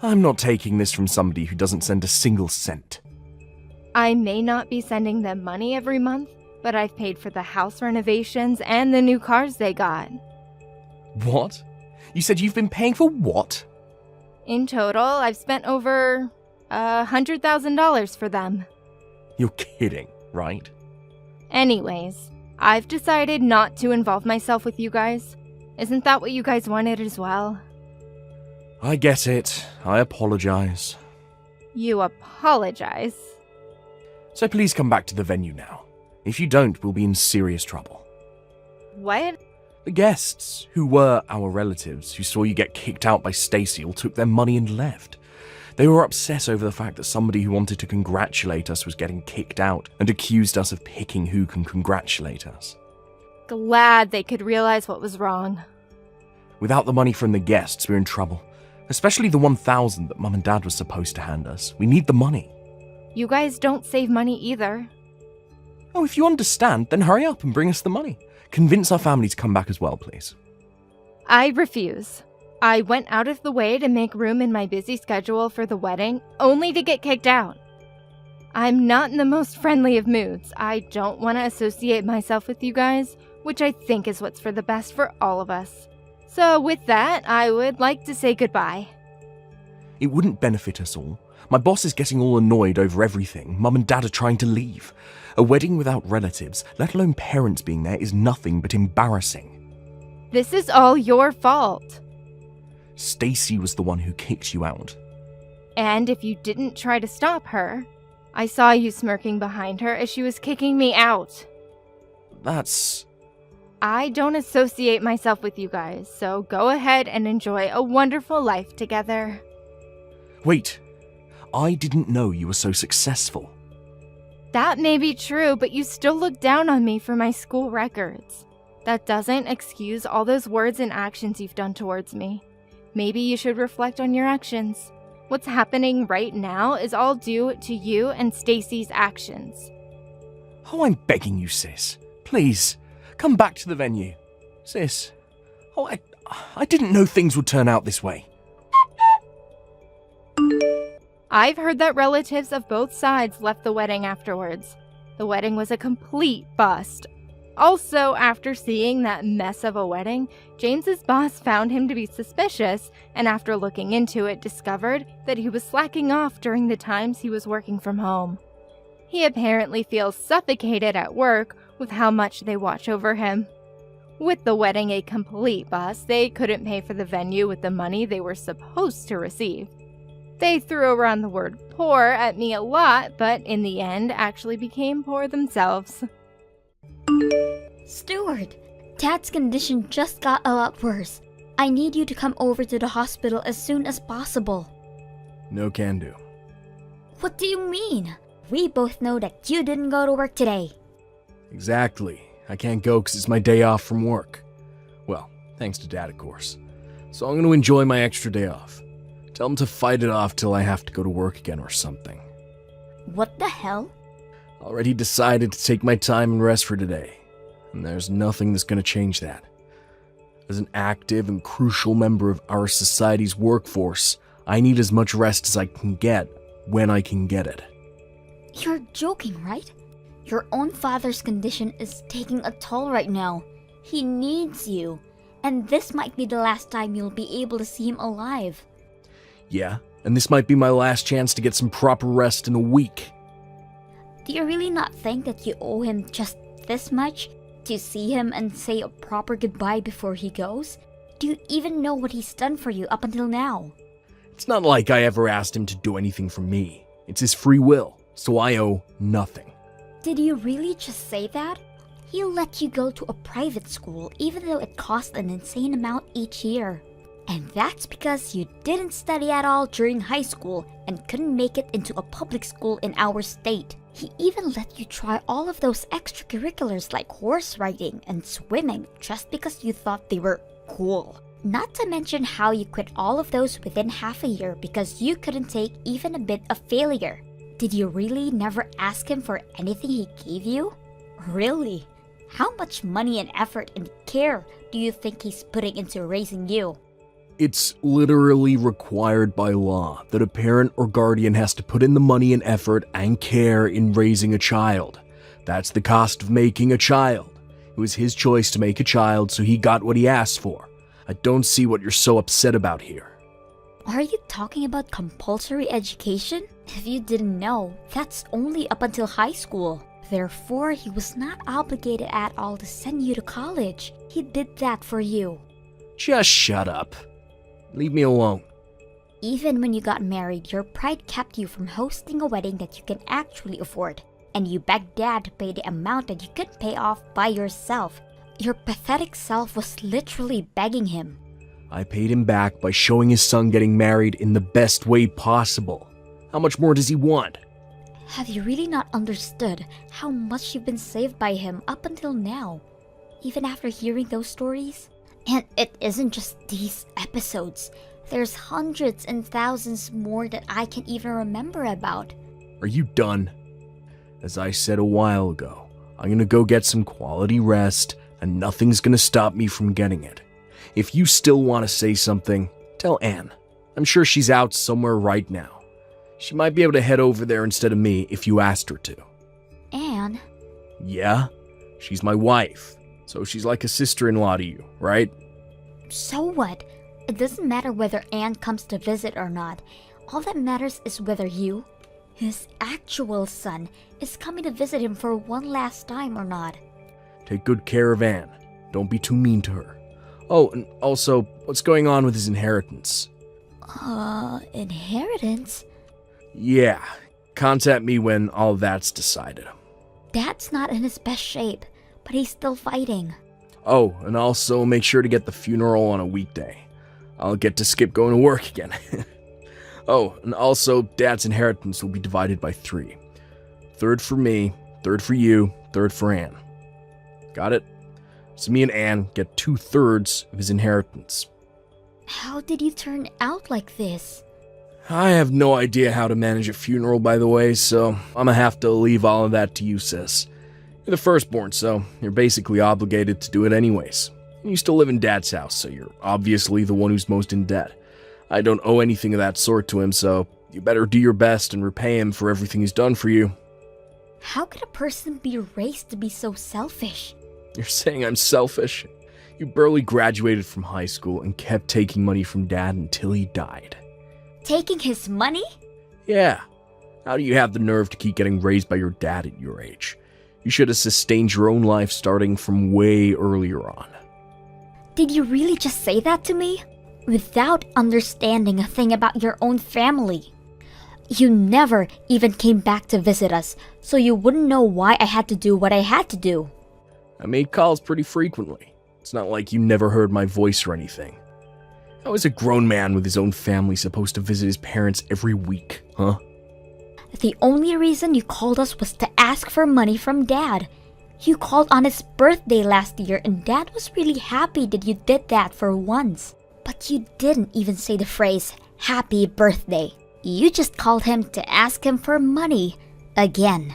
Speaker 5: I'm not taking this from somebody who doesn't send a single cent.
Speaker 6: I may not be sending them money every month, but I've paid for the house renovations and the new cars they got.
Speaker 5: What? You said you've been paying for what?
Speaker 6: In total, I've spent over $100,000 for them.
Speaker 5: You're kidding, right?
Speaker 6: Anyways, I've decided not to involve myself with you guys. Isn't that what you guys wanted as well?
Speaker 5: I get it. I apologize.
Speaker 6: You apologize?
Speaker 5: So please come back to the venue now. If you don't, we'll be in serious trouble.
Speaker 6: What?
Speaker 5: The guests, who were our relatives, who saw you get kicked out by Stacy, all took their money and left. They were upset over the fact that somebody who wanted to congratulate us was getting kicked out and accused us of picking who can congratulate us.
Speaker 6: Glad they could realize what was wrong.
Speaker 5: Without the money from the guests, we're in trouble. Especially the $1,000 that Mum and Dad was supposed to hand us. We need the money.
Speaker 6: You guys don't save money either.
Speaker 5: Oh, if you understand, then hurry up and bring us the money. Convince our family to come back as well, please.
Speaker 6: I refuse. I went out of the way to make room in my busy schedule for the wedding, only to get kicked out. I'm not in the most friendly of moods. I don't want to associate myself with you guys, which I think is what's for the best for all of us. So with that, I would like to say goodbye.
Speaker 5: It wouldn't benefit us all. My boss is getting all annoyed over everything. Mum and Dad are trying to leave. A wedding without relatives, let alone parents being there, is nothing but embarrassing.
Speaker 6: This is all your fault.
Speaker 5: Stacy was the one who kicked you out.
Speaker 6: And if you didn't try to stop her, I saw you smirking behind her as she was kicking me out.
Speaker 5: That's...
Speaker 6: I don't associate myself with you guys, so go ahead and enjoy a wonderful life together.
Speaker 5: Wait, I didn't know you were so successful.
Speaker 6: That may be true, but you still look down on me for my school records. That doesn't excuse all those words and actions you've done towards me. Maybe you should reflect on your actions. What's happening right now is all due to you and Stacy's actions.
Speaker 5: Oh, I'm begging you, sis. Please, come back to the venue. Sis, oh, I didn't know things would turn out this way.
Speaker 6: I've heard that relatives of both sides left the wedding afterwards. The wedding was a complete bust. Also, after seeing that mess of a wedding, James's boss found him to be suspicious, and after looking into it, discovered that he was slacking off during the times he was working from home. He apparently feels suffocated at work with how much they watch over him. With the wedding a complete bust, they couldn't pay for the venue with the money they were supposed to receive. They threw around the word poor at me a lot, but in the end actually became poor themselves.
Speaker 2: Stuart, Dad's condition just got a lot worse. I need you to come over to the hospital as soon as possible.
Speaker 5: No can do.
Speaker 2: What do you mean? We both know that you didn't go to work today.
Speaker 5: Exactly. I can't go because it's my day off from work. Well, thanks to Dad, of course. So I'm going to enjoy my extra day off. Tell him to fight it off till I have to go to work again or something.
Speaker 2: What the hell?
Speaker 5: Already decided to take my time and rest for today. And there's nothing that's going to change that. As an active and crucial member of our society's workforce, I need as much rest as I can get when I can get it.
Speaker 2: You're joking, right? Your own father's condition is taking a toll right now. He needs you. And this might be the last time you'll be able to see him alive.
Speaker 5: Yeah, and this might be my last chance to get some proper rest in a week.
Speaker 2: Do you really not think that you owe him just this much? To see him and say a proper goodbye before he goes? Do you even know what he's done for you up until now?
Speaker 5: It's not like I ever asked him to do anything for me. It's his free will, so I owe nothing.
Speaker 2: Did you really just say that? He'll let you go to a private school even though it costs an insane amount each year. And that's because you didn't study at all during high school and couldn't make it into a public school in our state. He even let you try all of those extracurriculars like horse riding and swimming just because you thought they were cool. Not to mention how you quit all of those within half a year because you couldn't take even a bit of failure. Did you really never ask him for anything he gave you? Really? How much money and effort and care do you think he's putting into raising you?
Speaker 5: It's literally required by law that a parent or guardian has to put in the money and effort and care in raising a child. That's the cost of making a child. It was his choice to make a child, so he got what he asked for. I don't see what you're so upset about here.
Speaker 2: Are you talking about compulsory education? If you didn't know, that's only up until high school. Therefore, he was not obligated at all to send you to college. He did that for you.
Speaker 5: Just shut up. Leave me alone.
Speaker 2: Even when you got married, your pride kept you from hosting a wedding that you can actually afford. And you begged Dad to pay the amount that you couldn't pay off by yourself. Your pathetic self was literally begging him.
Speaker 5: I paid him back by showing his son getting married in the best way possible. How much more does he want?
Speaker 2: Have you really not understood how much you've been saved by him up until now? Even after hearing those stories? And it isn't just these episodes. There's hundreds and thousands more that I can't even remember about.
Speaker 5: Are you done? As I said a while ago, I'm gonna go get some quality rest, and nothing's gonna stop me from getting it. If you still want to say something, tell Anne. I'm sure she's out somewhere right now. She might be able to head over there instead of me if you asked her to.
Speaker 1: Anne?
Speaker 5: Yeah? She's my wife, so she's like a sister-in-law to you, right?
Speaker 1: So what? It doesn't matter whether Anne comes to visit or not. All that matters is whether you, his actual son, is coming to visit him for one last time or not.
Speaker 5: Take good care of Anne. Don't be too mean to her. Oh, and also, what's going on with his inheritance?
Speaker 1: Inheritance?
Speaker 5: Yeah, contact me when all that's decided.
Speaker 1: Dad's not in his best shape, but he's still fighting.
Speaker 5: Oh, and also make sure to get the funeral on a weekday. I'll get to skip going to work again. Oh, and also, Dad's inheritance will be divided by 3. 1/3 for me, 1/3 for you, 1/3 for Anne. Got it? So me and Anne get 2/3 of his inheritance.
Speaker 1: How did you turn out like this?
Speaker 5: I have no idea how to manage a funeral, by the way, so I'm gonna have to leave all of that to you, sis. You're the firstborn, so you're basically obligated to do it anyways. You still live in Dad's house, so you're obviously the one who's most in debt. I don't owe anything of that sort to him, so you better do your best and repay him for everything he's done for you.
Speaker 1: How could a person be raised to be so selfish?
Speaker 5: You're saying I'm selfish? You barely graduated from high school and kept taking money from Dad until he died.
Speaker 1: Taking his money?
Speaker 5: Yeah. How do you have the nerve to keep getting raised by your dad at your age? You should have sustained your own life starting from way earlier on.
Speaker 1: Did you really just say that to me? Without understanding a thing about your own family. You never even came back to visit us, so you wouldn't know why I had to do what I had to do.
Speaker 5: I made calls pretty frequently. It's not like you never heard my voice or anything. How is a grown man with his own family supposed to visit his parents every week, huh?
Speaker 1: The only reason you called us was to ask for money from Dad. You called on his birthday last year and Dad was really happy that you did that for once. But you didn't even say the phrase, happy birthday. You just called him to ask him for money. Again.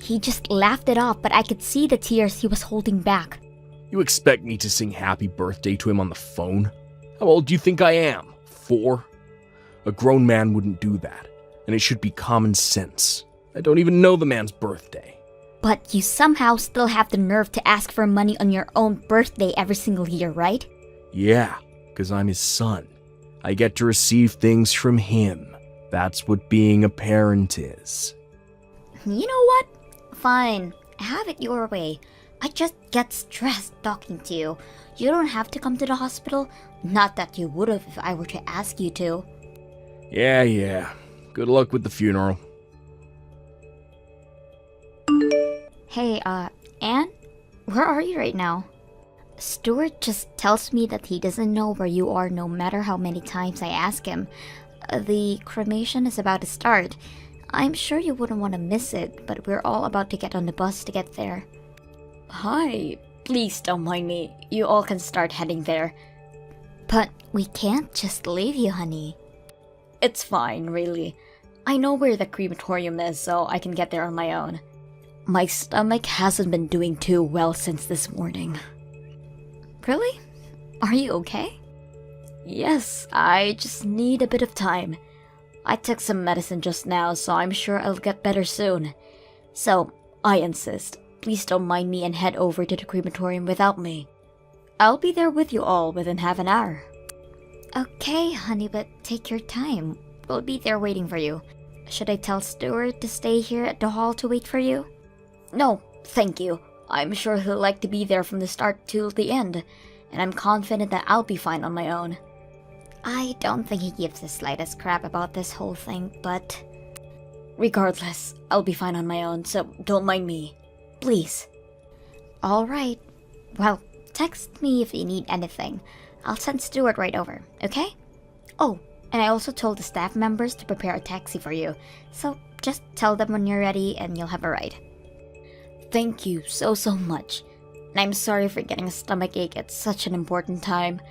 Speaker 1: He just laughed it off, but I could see the tears he was holding back.
Speaker 5: You expect me to sing happy birthday to him on the phone? How old do you think I am? 4? A grown man wouldn't do that, and it should be common sense. I don't even know the man's birthday.
Speaker 1: But you somehow still have the nerve to ask for money on your own birthday every single year, right?
Speaker 5: Yeah, because I'm his son. I get to receive things from him. That's what being a parent is.
Speaker 1: You know what? Fine. Have it your way. I just get stressed talking to you. You don't have to come to the hospital. Not that you would have if I were to ask you to.
Speaker 5: Yeah. Good luck with the funeral.
Speaker 1: Hey, Anne? Where are you right now? Stuart just tells me that he doesn't know where you are no matter how many times I ask him. The cremation is about to start. I'm sure you wouldn't want to miss it, but we're all about to get on the bus to get there.
Speaker 2: Hi, please don't mind me. You all can start heading there.
Speaker 1: But we can't just leave you, honey.
Speaker 2: It's fine, really. I know where the crematorium is, so I can get there on my own. My stomach hasn't been doing too well since this morning.
Speaker 1: Really? Are you okay?
Speaker 2: Yes, I just need a bit of time. I took some medicine just now, so I'm sure I'll get better soon. So, I insist, please don't mind me and head over to the crematorium without me. I'll be there with you all within half an hour.
Speaker 1: Okay, honey, but take your time. We'll be there waiting for you. Should I tell Stuart to stay here at the hall to wait for you?
Speaker 2: No, thank you. I'm sure he'll like to be there from the start till the end, and I'm confident that I'll be fine on my own.
Speaker 1: I don't think he gives the slightest crap about this whole thing, but...
Speaker 2: Regardless, I'll be fine on my own, so don't mind me. Please.
Speaker 1: Alright. Well, text me if you need anything. I'll send Stuart right over, okay? Oh, and I also told the staff members to prepare a taxi for you, so just tell them when you're ready and you'll have a ride.
Speaker 2: Thank you so much. And I'm sorry for getting a stomachache at such an important time.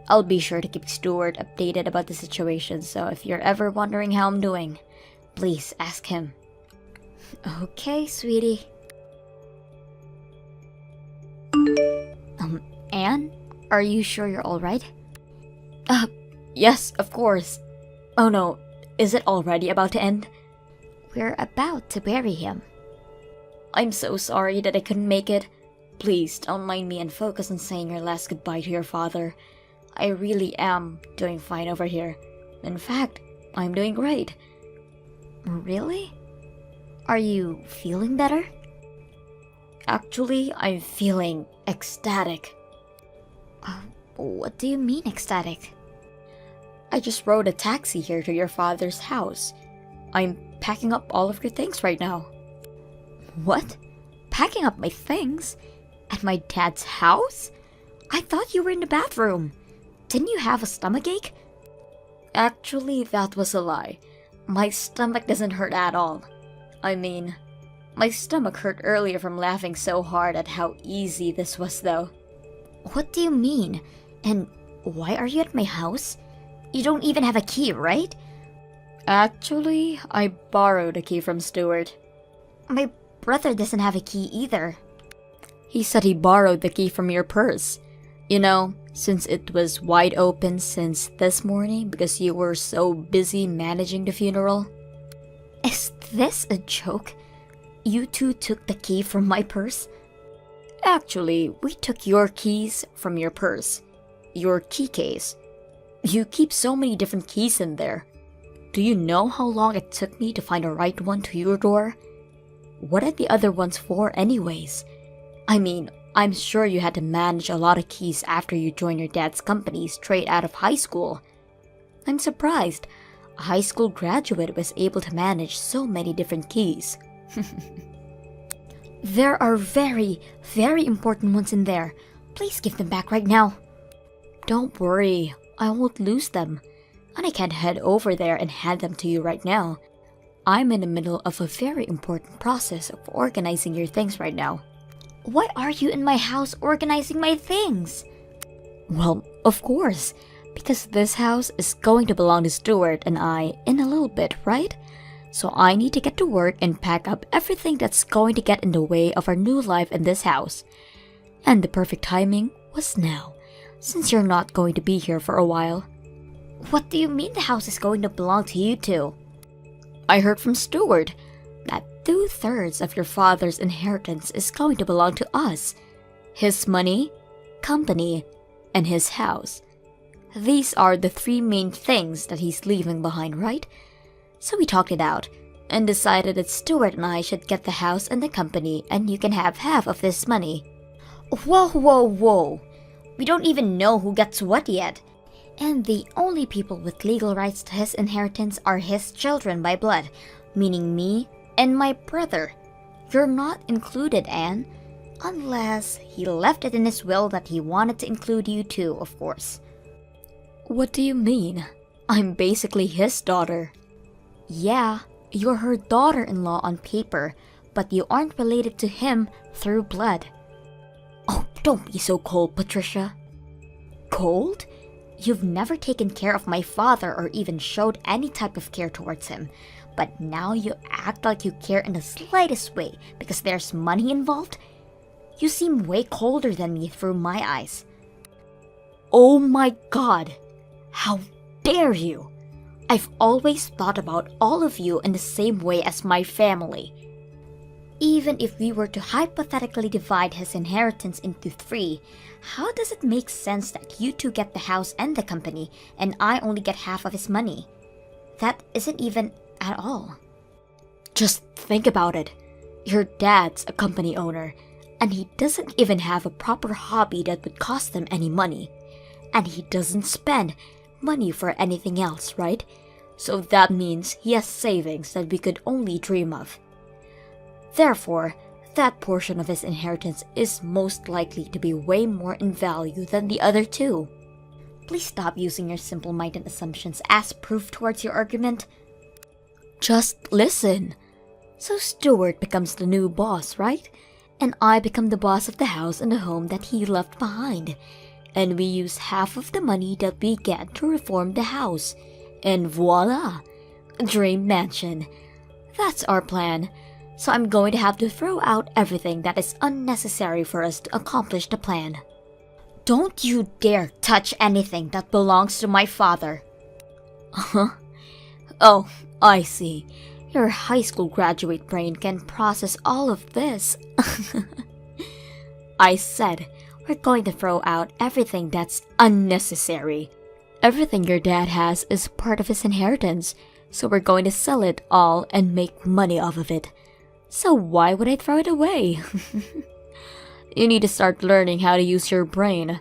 Speaker 2: I'll be sure to keep Stuart updated about the situation, so if you're ever wondering how I'm doing, please ask him.
Speaker 1: Okay, sweetie. Anne? Are you sure you're alright?
Speaker 2: Yes, of course. Oh no, Is it already about to end?
Speaker 1: We're about to bury him.
Speaker 2: I'm so sorry that I couldn't make it. Please don't mind me and focus on saying your last goodbye to your father. I really am doing fine over here. In fact, I'm doing great.
Speaker 1: Really? Are you feeling better?
Speaker 2: Actually, I'm feeling ecstatic.
Speaker 1: What do you mean ecstatic?
Speaker 2: I just rode a taxi here to your father's house. I'm packing up all of your things right now.
Speaker 1: What? Packing up my things? At my dad's house? I thought you were in the bathroom. Didn't you have a stomachache?
Speaker 2: Actually, that was a lie. My stomach doesn't hurt at all. I mean, my stomach hurt earlier from laughing so hard at how easy this was, though.
Speaker 1: What do you mean? And why are you at my house? You don't even have a key, right?
Speaker 2: Actually, I borrowed a key from Stuart.
Speaker 1: My brother doesn't have a key either.
Speaker 2: He said he borrowed the key from your purse. You know, since it was wide open since this morning because you were so busy managing the funeral.
Speaker 1: Is this a joke? You two took the key from my purse?
Speaker 2: Actually, we took your keys from your purse. Your key case. You keep so many different keys in there. Do you know how long it took me to find the right one to your door? What are the other ones for anyways? I mean, I'm sure you had to manage a lot of keys after you joined your dad's company straight out of high school. I'm surprised a high school graduate was able to manage so many different keys.
Speaker 1: There are very, very important ones in there. Please give them back right now.
Speaker 2: Don't worry, I won't lose them. And I can't head over there and hand them to you right now. I'm in the middle of a very important process of organizing your things right now.
Speaker 1: Why are you in my house organizing my things?
Speaker 2: Well, of course, because this house is going to belong to Stuart and I in a little bit, right? So I need to get to work and pack up everything that's going to get in the way of our new life in this house. And the perfect timing was now, since you're not going to be here for a while.
Speaker 1: What do you mean the house is going to belong to you two?
Speaker 2: I heard from Stuart that 2/3 of your father's inheritance is going to belong to us. His money, company, and his house. These are the 3 main things that he's leaving behind, right? So we talked it out and decided that Stuart and I should get the house and the company and you can have half of this money.
Speaker 1: Whoa, whoa, whoa. We don't even know who gets what yet. And the only people with legal rights to his inheritance are his children by blood, meaning me and my brother. You're not included, Anne. Unless he left it in his will that he wanted to include you too, of course.
Speaker 2: What do you mean? I'm basically his daughter.
Speaker 1: Yeah, you're her daughter-in-law on paper, but you aren't related to him through blood. Oh, don't be so cold, Patricia. Cold? You've never taken care of my father or even showed any type of care towards him. But now you act like you care in the slightest way because there's money involved? You seem way colder than me through my eyes. Oh my god! How dare you! I've always thought about all of you in the same way as my family. Even if we were to hypothetically divide his inheritance into 3, how does it make sense that you two get the house and the company, and I only get half of his money? That isn't even at all.
Speaker 2: Just think about it. Your dad's a company owner, and he doesn't even have a proper hobby that would cost him any money. And he doesn't spend money for anything else, right? So that means he has savings that we could only dream of. Therefore, that portion of his inheritance is most likely to be way more in value than the other 2.
Speaker 1: Please stop using your simple-minded assumptions as proof towards your argument.
Speaker 2: Just listen. So Stuart becomes the new boss, right? And I become the boss of the house and the home that he left behind. And we use half of the money that we get to reform the house. And voila! Dream mansion. That's our plan. So I'm going to have to throw out everything that is unnecessary for us to accomplish the plan.
Speaker 1: Don't you dare touch anything that belongs to my father.
Speaker 2: Oh, I see. Your high school graduate brain can process all of this. I said, we're going to throw out everything that's unnecessary. Everything your dad has is part of his inheritance, so we're going to sell it all and make money off of it. So why would I throw it away? You need to start learning how to use your brain.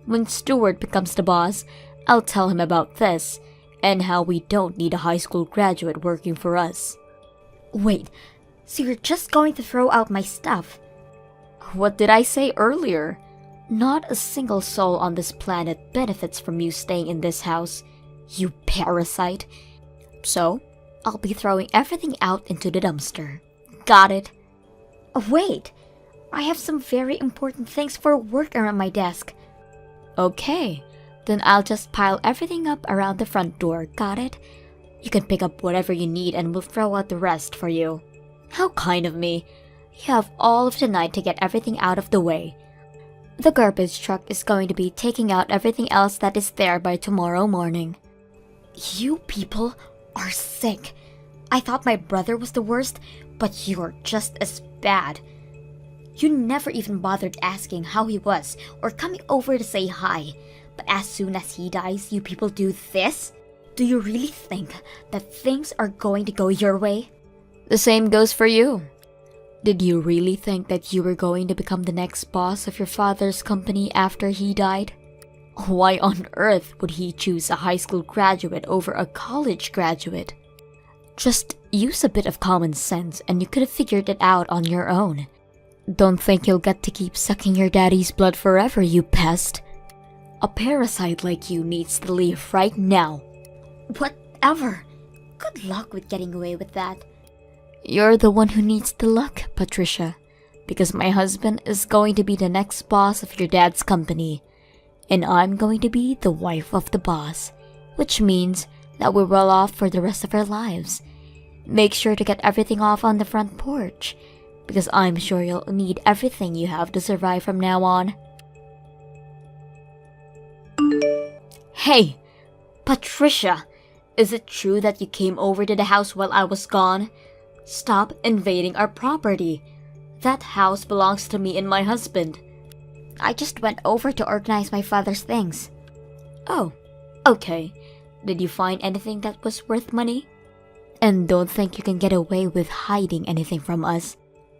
Speaker 2: When Stuart becomes the boss, I'll tell him about this, and how we don't need a high school graduate working for us.
Speaker 1: Wait, so you're just going to throw out my stuff?
Speaker 2: What did I say earlier? Not a single soul on this planet benefits from you staying in this house, you parasite. So, I'll be throwing everything out into the dumpster. Got it?
Speaker 1: Wait, I have some very important things for work around my desk.
Speaker 2: Okay, then I'll just pile everything up around the front door, got it? You can pick up whatever you need and we'll throw out the rest for you. How kind of me. You have all of the night to get everything out of the way. The garbage truck is going to be taking out everything else that is there by tomorrow morning.
Speaker 1: You people are sick. I thought my brother was the worst, but you're just as bad. You never even bothered asking how he was or coming over to say hi. But as soon as he dies, you people do this? Do you really think that things are going to go your way?
Speaker 2: The same goes for you. Did you really think that you were going to become the next boss of your father's company after he died? Why on earth would he choose a high school graduate over a college graduate? Just use a bit of common sense and you could have figured it out on your own. Don't think you'll get to keep sucking your daddy's blood forever, you pest. A parasite like you needs to leave right now.
Speaker 1: Whatever. Good luck with getting away with that.
Speaker 2: You're the one who needs the luck, Patricia, because my husband is going to be the next boss of your dad's company, and I'm going to be the wife of the boss, which means that we're well off for the rest of our lives. Make sure to get everything off on the front porch, because I'm sure you'll need everything you have to survive from now on. Hey, Patricia, is it true that you came over to the house while I was gone? Stop invading our property. That house belongs to me and my husband.
Speaker 1: I just went over to organize my father's things.
Speaker 2: Oh, okay. Did you find anything that was worth money? And don't think you can get away with hiding anything from us.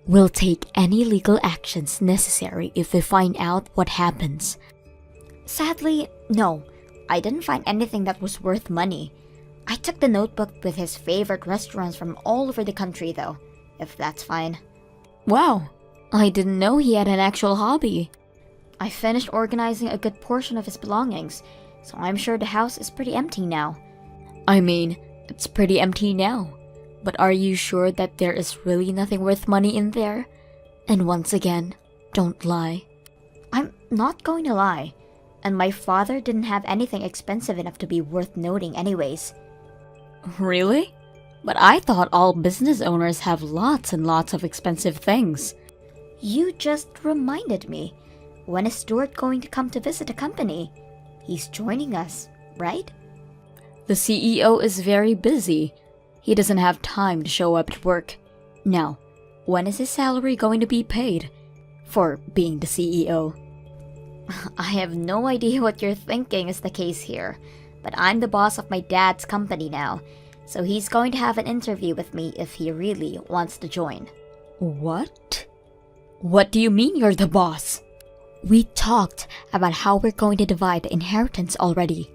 Speaker 2: We'll take any legal actions necessary if we find out what happens.
Speaker 1: Sadly, no. I didn't find anything that was worth money. I took the notebook with his favorite restaurants from all over the country though, if that's fine.
Speaker 2: Wow, I didn't know he had an actual hobby.
Speaker 1: I finished organizing a good portion of his belongings, so I'm sure the house is pretty empty now.
Speaker 2: I mean, it's pretty empty now. But are you sure that there is really nothing worth money in there? And once again, don't lie.
Speaker 1: I'm not going to lie. And my father didn't have anything expensive enough to be worth noting anyways.
Speaker 2: Really? But I thought all business owners have lots and lots of expensive things.
Speaker 1: You just reminded me. When is Stuart going to come to visit the company? He's joining us, right?
Speaker 2: The CEO is very busy. He doesn't have time to show up at work. Now, when is his salary going to be paid? For being the CEO.
Speaker 1: I have no idea what you're thinking is the case here, but I'm the boss of my dad's company now, so he's going to have an interview with me if he really wants to join.
Speaker 2: What? What do you mean you're the boss? We talked about how we're going to divide the inheritance already.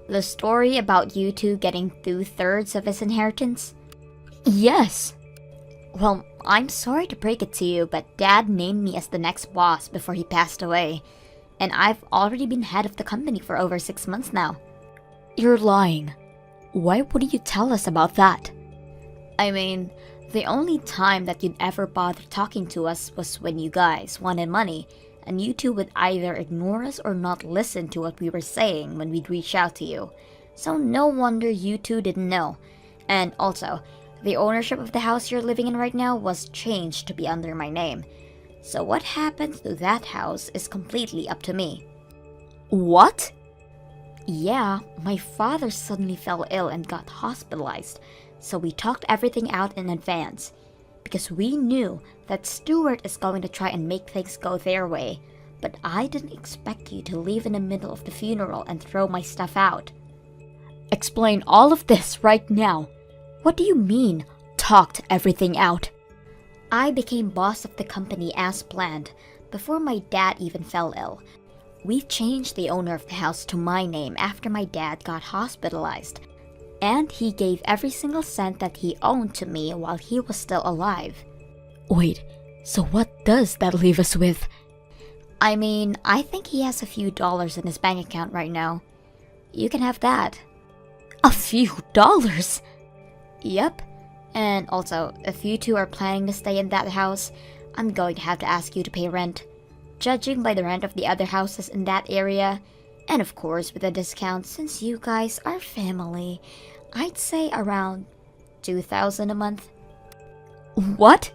Speaker 1: The story about you two getting 2/3 of his inheritance?
Speaker 2: Yes.
Speaker 1: Well, I'm sorry to break it to you, but Dad named me as the next boss before he passed away. And I've already been head of the company for over 6 months now.
Speaker 2: You're lying. Why wouldn't you tell us about that?
Speaker 1: I mean, the only time that you'd ever bother talking to us was when you guys wanted money, and you two would either ignore us or not listen to what we were saying when we'd reach out to you. So no wonder you two didn't know. And also, the ownership of the house you're living in right now was changed to be under my name. So what happens to that house is completely up to me.
Speaker 2: What? Yeah, my father suddenly fell ill and got hospitalized, so we talked everything out in advance. Because we knew that Stuart is going to try and make things go their way, but I didn't expect you to leave in the middle of the funeral and throw my stuff out. Explain all of this right now. What do you mean, talked everything out? I became boss of the company as planned, before my dad even fell ill. We changed the owner of the house to my name after my dad got hospitalized, and he gave every single cent that he owned to me while he was still alive. Wait, so what does that leave us with? I mean, I think he has a few dollars in his bank account right now. You can have that. A few dollars? Yep. And also, if you two are planning to stay in that house, I'm going to have to ask you to pay rent. Judging by the rent of the other houses in that area, and of course with a discount since you guys are family, I'd say around $2,000 a month. What?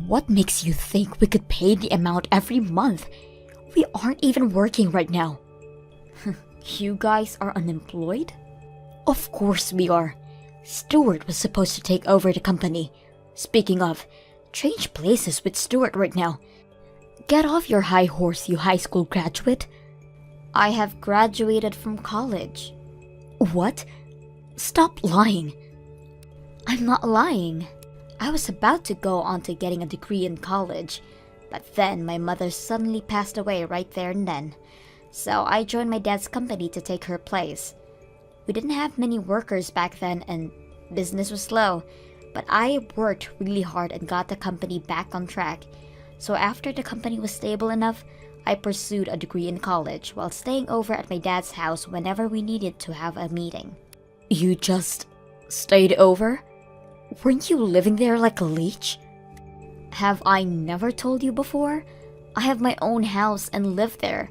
Speaker 2: What makes you think we could pay the amount every month? We aren't even working right now. You guys are unemployed? Of course we are. Stuart was supposed to take over the company. Speaking of, change places with Stuart right now. Get off your high horse, you high school graduate. I have graduated from college. What? Stop lying. I'm not lying. I was about to go on to getting a degree in college, but then my mother suddenly passed away right there and then. So I joined my dad's company to take her place. We didn't have many workers back then and business was slow, but I worked really hard and got the company back on track. So after the company was stable enough, I pursued a degree in college while staying over at my dad's house whenever we needed to have a meeting. You just stayed over? Weren't you living there like a leech? Have I never told you before? I have my own house and live there.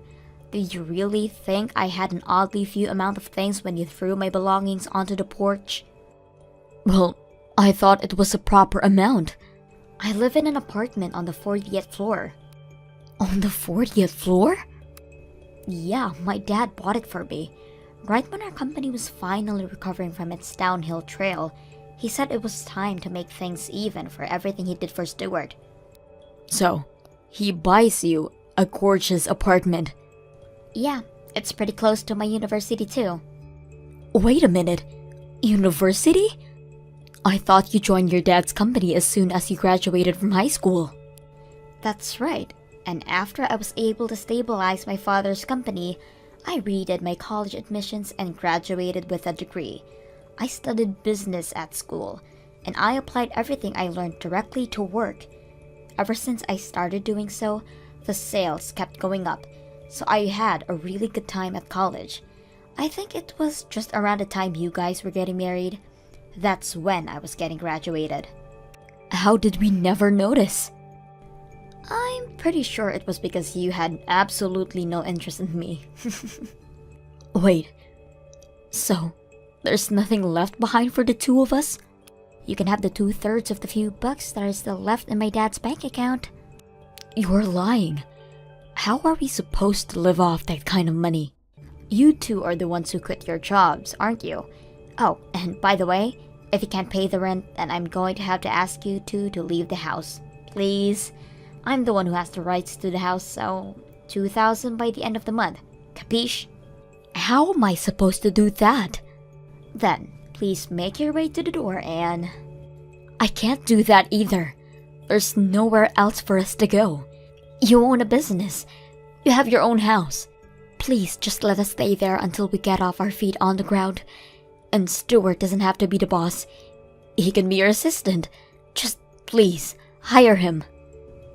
Speaker 2: Did you really think I had an oddly few amount of things when you threw my belongings onto the porch? Well, I thought it was a proper amount. I live in an apartment on the 40th floor. On the 40th floor? Yeah, my dad bought it for me. Right when our company was finally recovering from its downhill trail, he said it was time to make things even for everything he did for Stuart. So, he buys you a gorgeous apartment. Yeah, it's pretty close to my university too. Wait a minute, university? I thought you joined your dad's company as soon as you graduated from high school. That's right, and after I was able to stabilize my father's company, I redid my college admissions and graduated with a degree. I studied business at school, and I applied everything I learned directly to work. Ever since I started doing so, the sales kept going up, so I had a really good time at college. I think it was just around the time you guys were getting married. That's when I was getting graduated. How did we never notice? I'm pretty sure it was because you had absolutely no interest in me. Wait, so there's nothing left behind for the two of us? You can have the 2/3 of the few bucks that are still left in my dad's bank account. You're lying. How are we supposed to live off that kind of money? You two are the ones who quit your jobs, aren't you? Oh, and by the way, if you can't pay the rent, then I'm going to have to ask you two to leave the house. Please? I'm the one who has the rights to the house, so $2,000 by the end of the month. Capiche? How am I supposed to do that? Then, please make your way to the door and... I can't do that either. There's nowhere else for us to go. You own a business. You have your own house. Please just let us stay there until we get off our feet on the ground. And Stuart doesn't have to be the boss. He can be your assistant. Just please, hire him.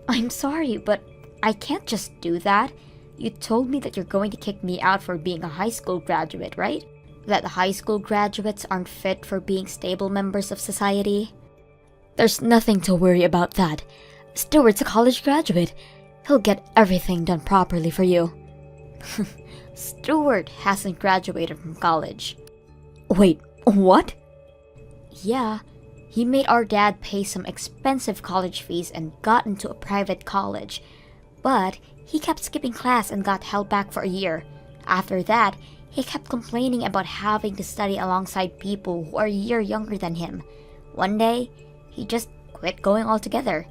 Speaker 2: I'm sorry, but I can't just do that. You told me that you're going to kick me out for being a high school graduate, right? That high school graduates aren't fit for being stable members of society? There's nothing to worry about that. Stuart's a college graduate. He'll get everything done properly for you. Stuart hasn't graduated from college. Wait, what? Yeah, he made our dad pay some expensive college fees and got into a private college. But he kept skipping class and got held back for a year. After that,
Speaker 1: He kept complaining about having to study alongside people who are a year younger than him. One day, he just quit going altogether.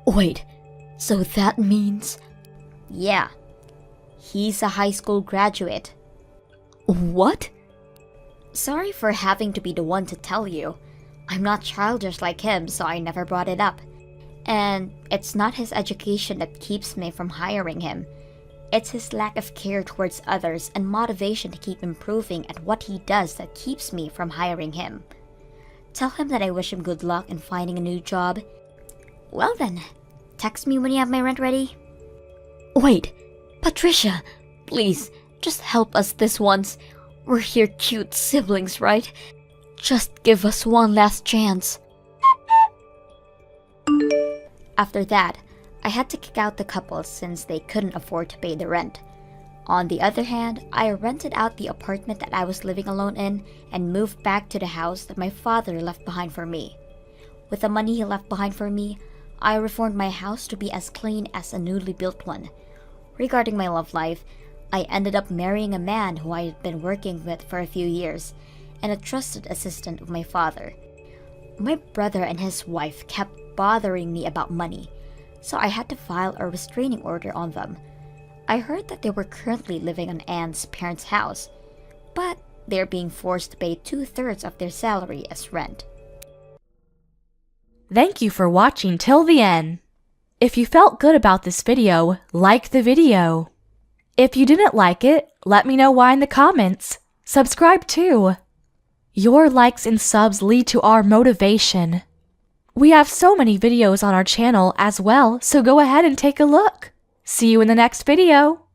Speaker 2: Wait, so that means...
Speaker 1: Yeah, he's a high school graduate.
Speaker 2: What?
Speaker 1: Sorry for having to be the one to tell you. I'm not childish like him, so I never brought it up. And it's not his education that keeps me from hiring him. It's his lack of care towards others and motivation to keep improving at what he does that keeps me from hiring him. Tell him that I wish him good luck in finding a new job. Well then, text me when you have my rent ready.
Speaker 2: Wait, Patricia, please, just help us this once. We're here cute siblings, right? Just give us one last chance.
Speaker 1: After that, I had to kick out the couple since they couldn't afford to pay the rent. On the other hand, I rented out the apartment that I was living alone in and moved back to the house that my father left behind for me. With the money he left behind for me, I reformed my house to be as clean as a newly built one. Regarding my love life, I ended up marrying a man who I had been working with for a few years, and a trusted assistant of my father. My brother and his wife kept bothering me about money, so I had to file a restraining order on them. I heard that they were currently living on Anne's parents' house, but they're being forced to pay 2/3 of their salary as rent.
Speaker 7: Thank you for watching till the end. If you felt good about this video, like the video. If you didn't like it, let me know why in the comments. Subscribe too. Your likes and subs lead to our motivation. We have so many videos on our channel as well, so go ahead and take a look. See you in the next video.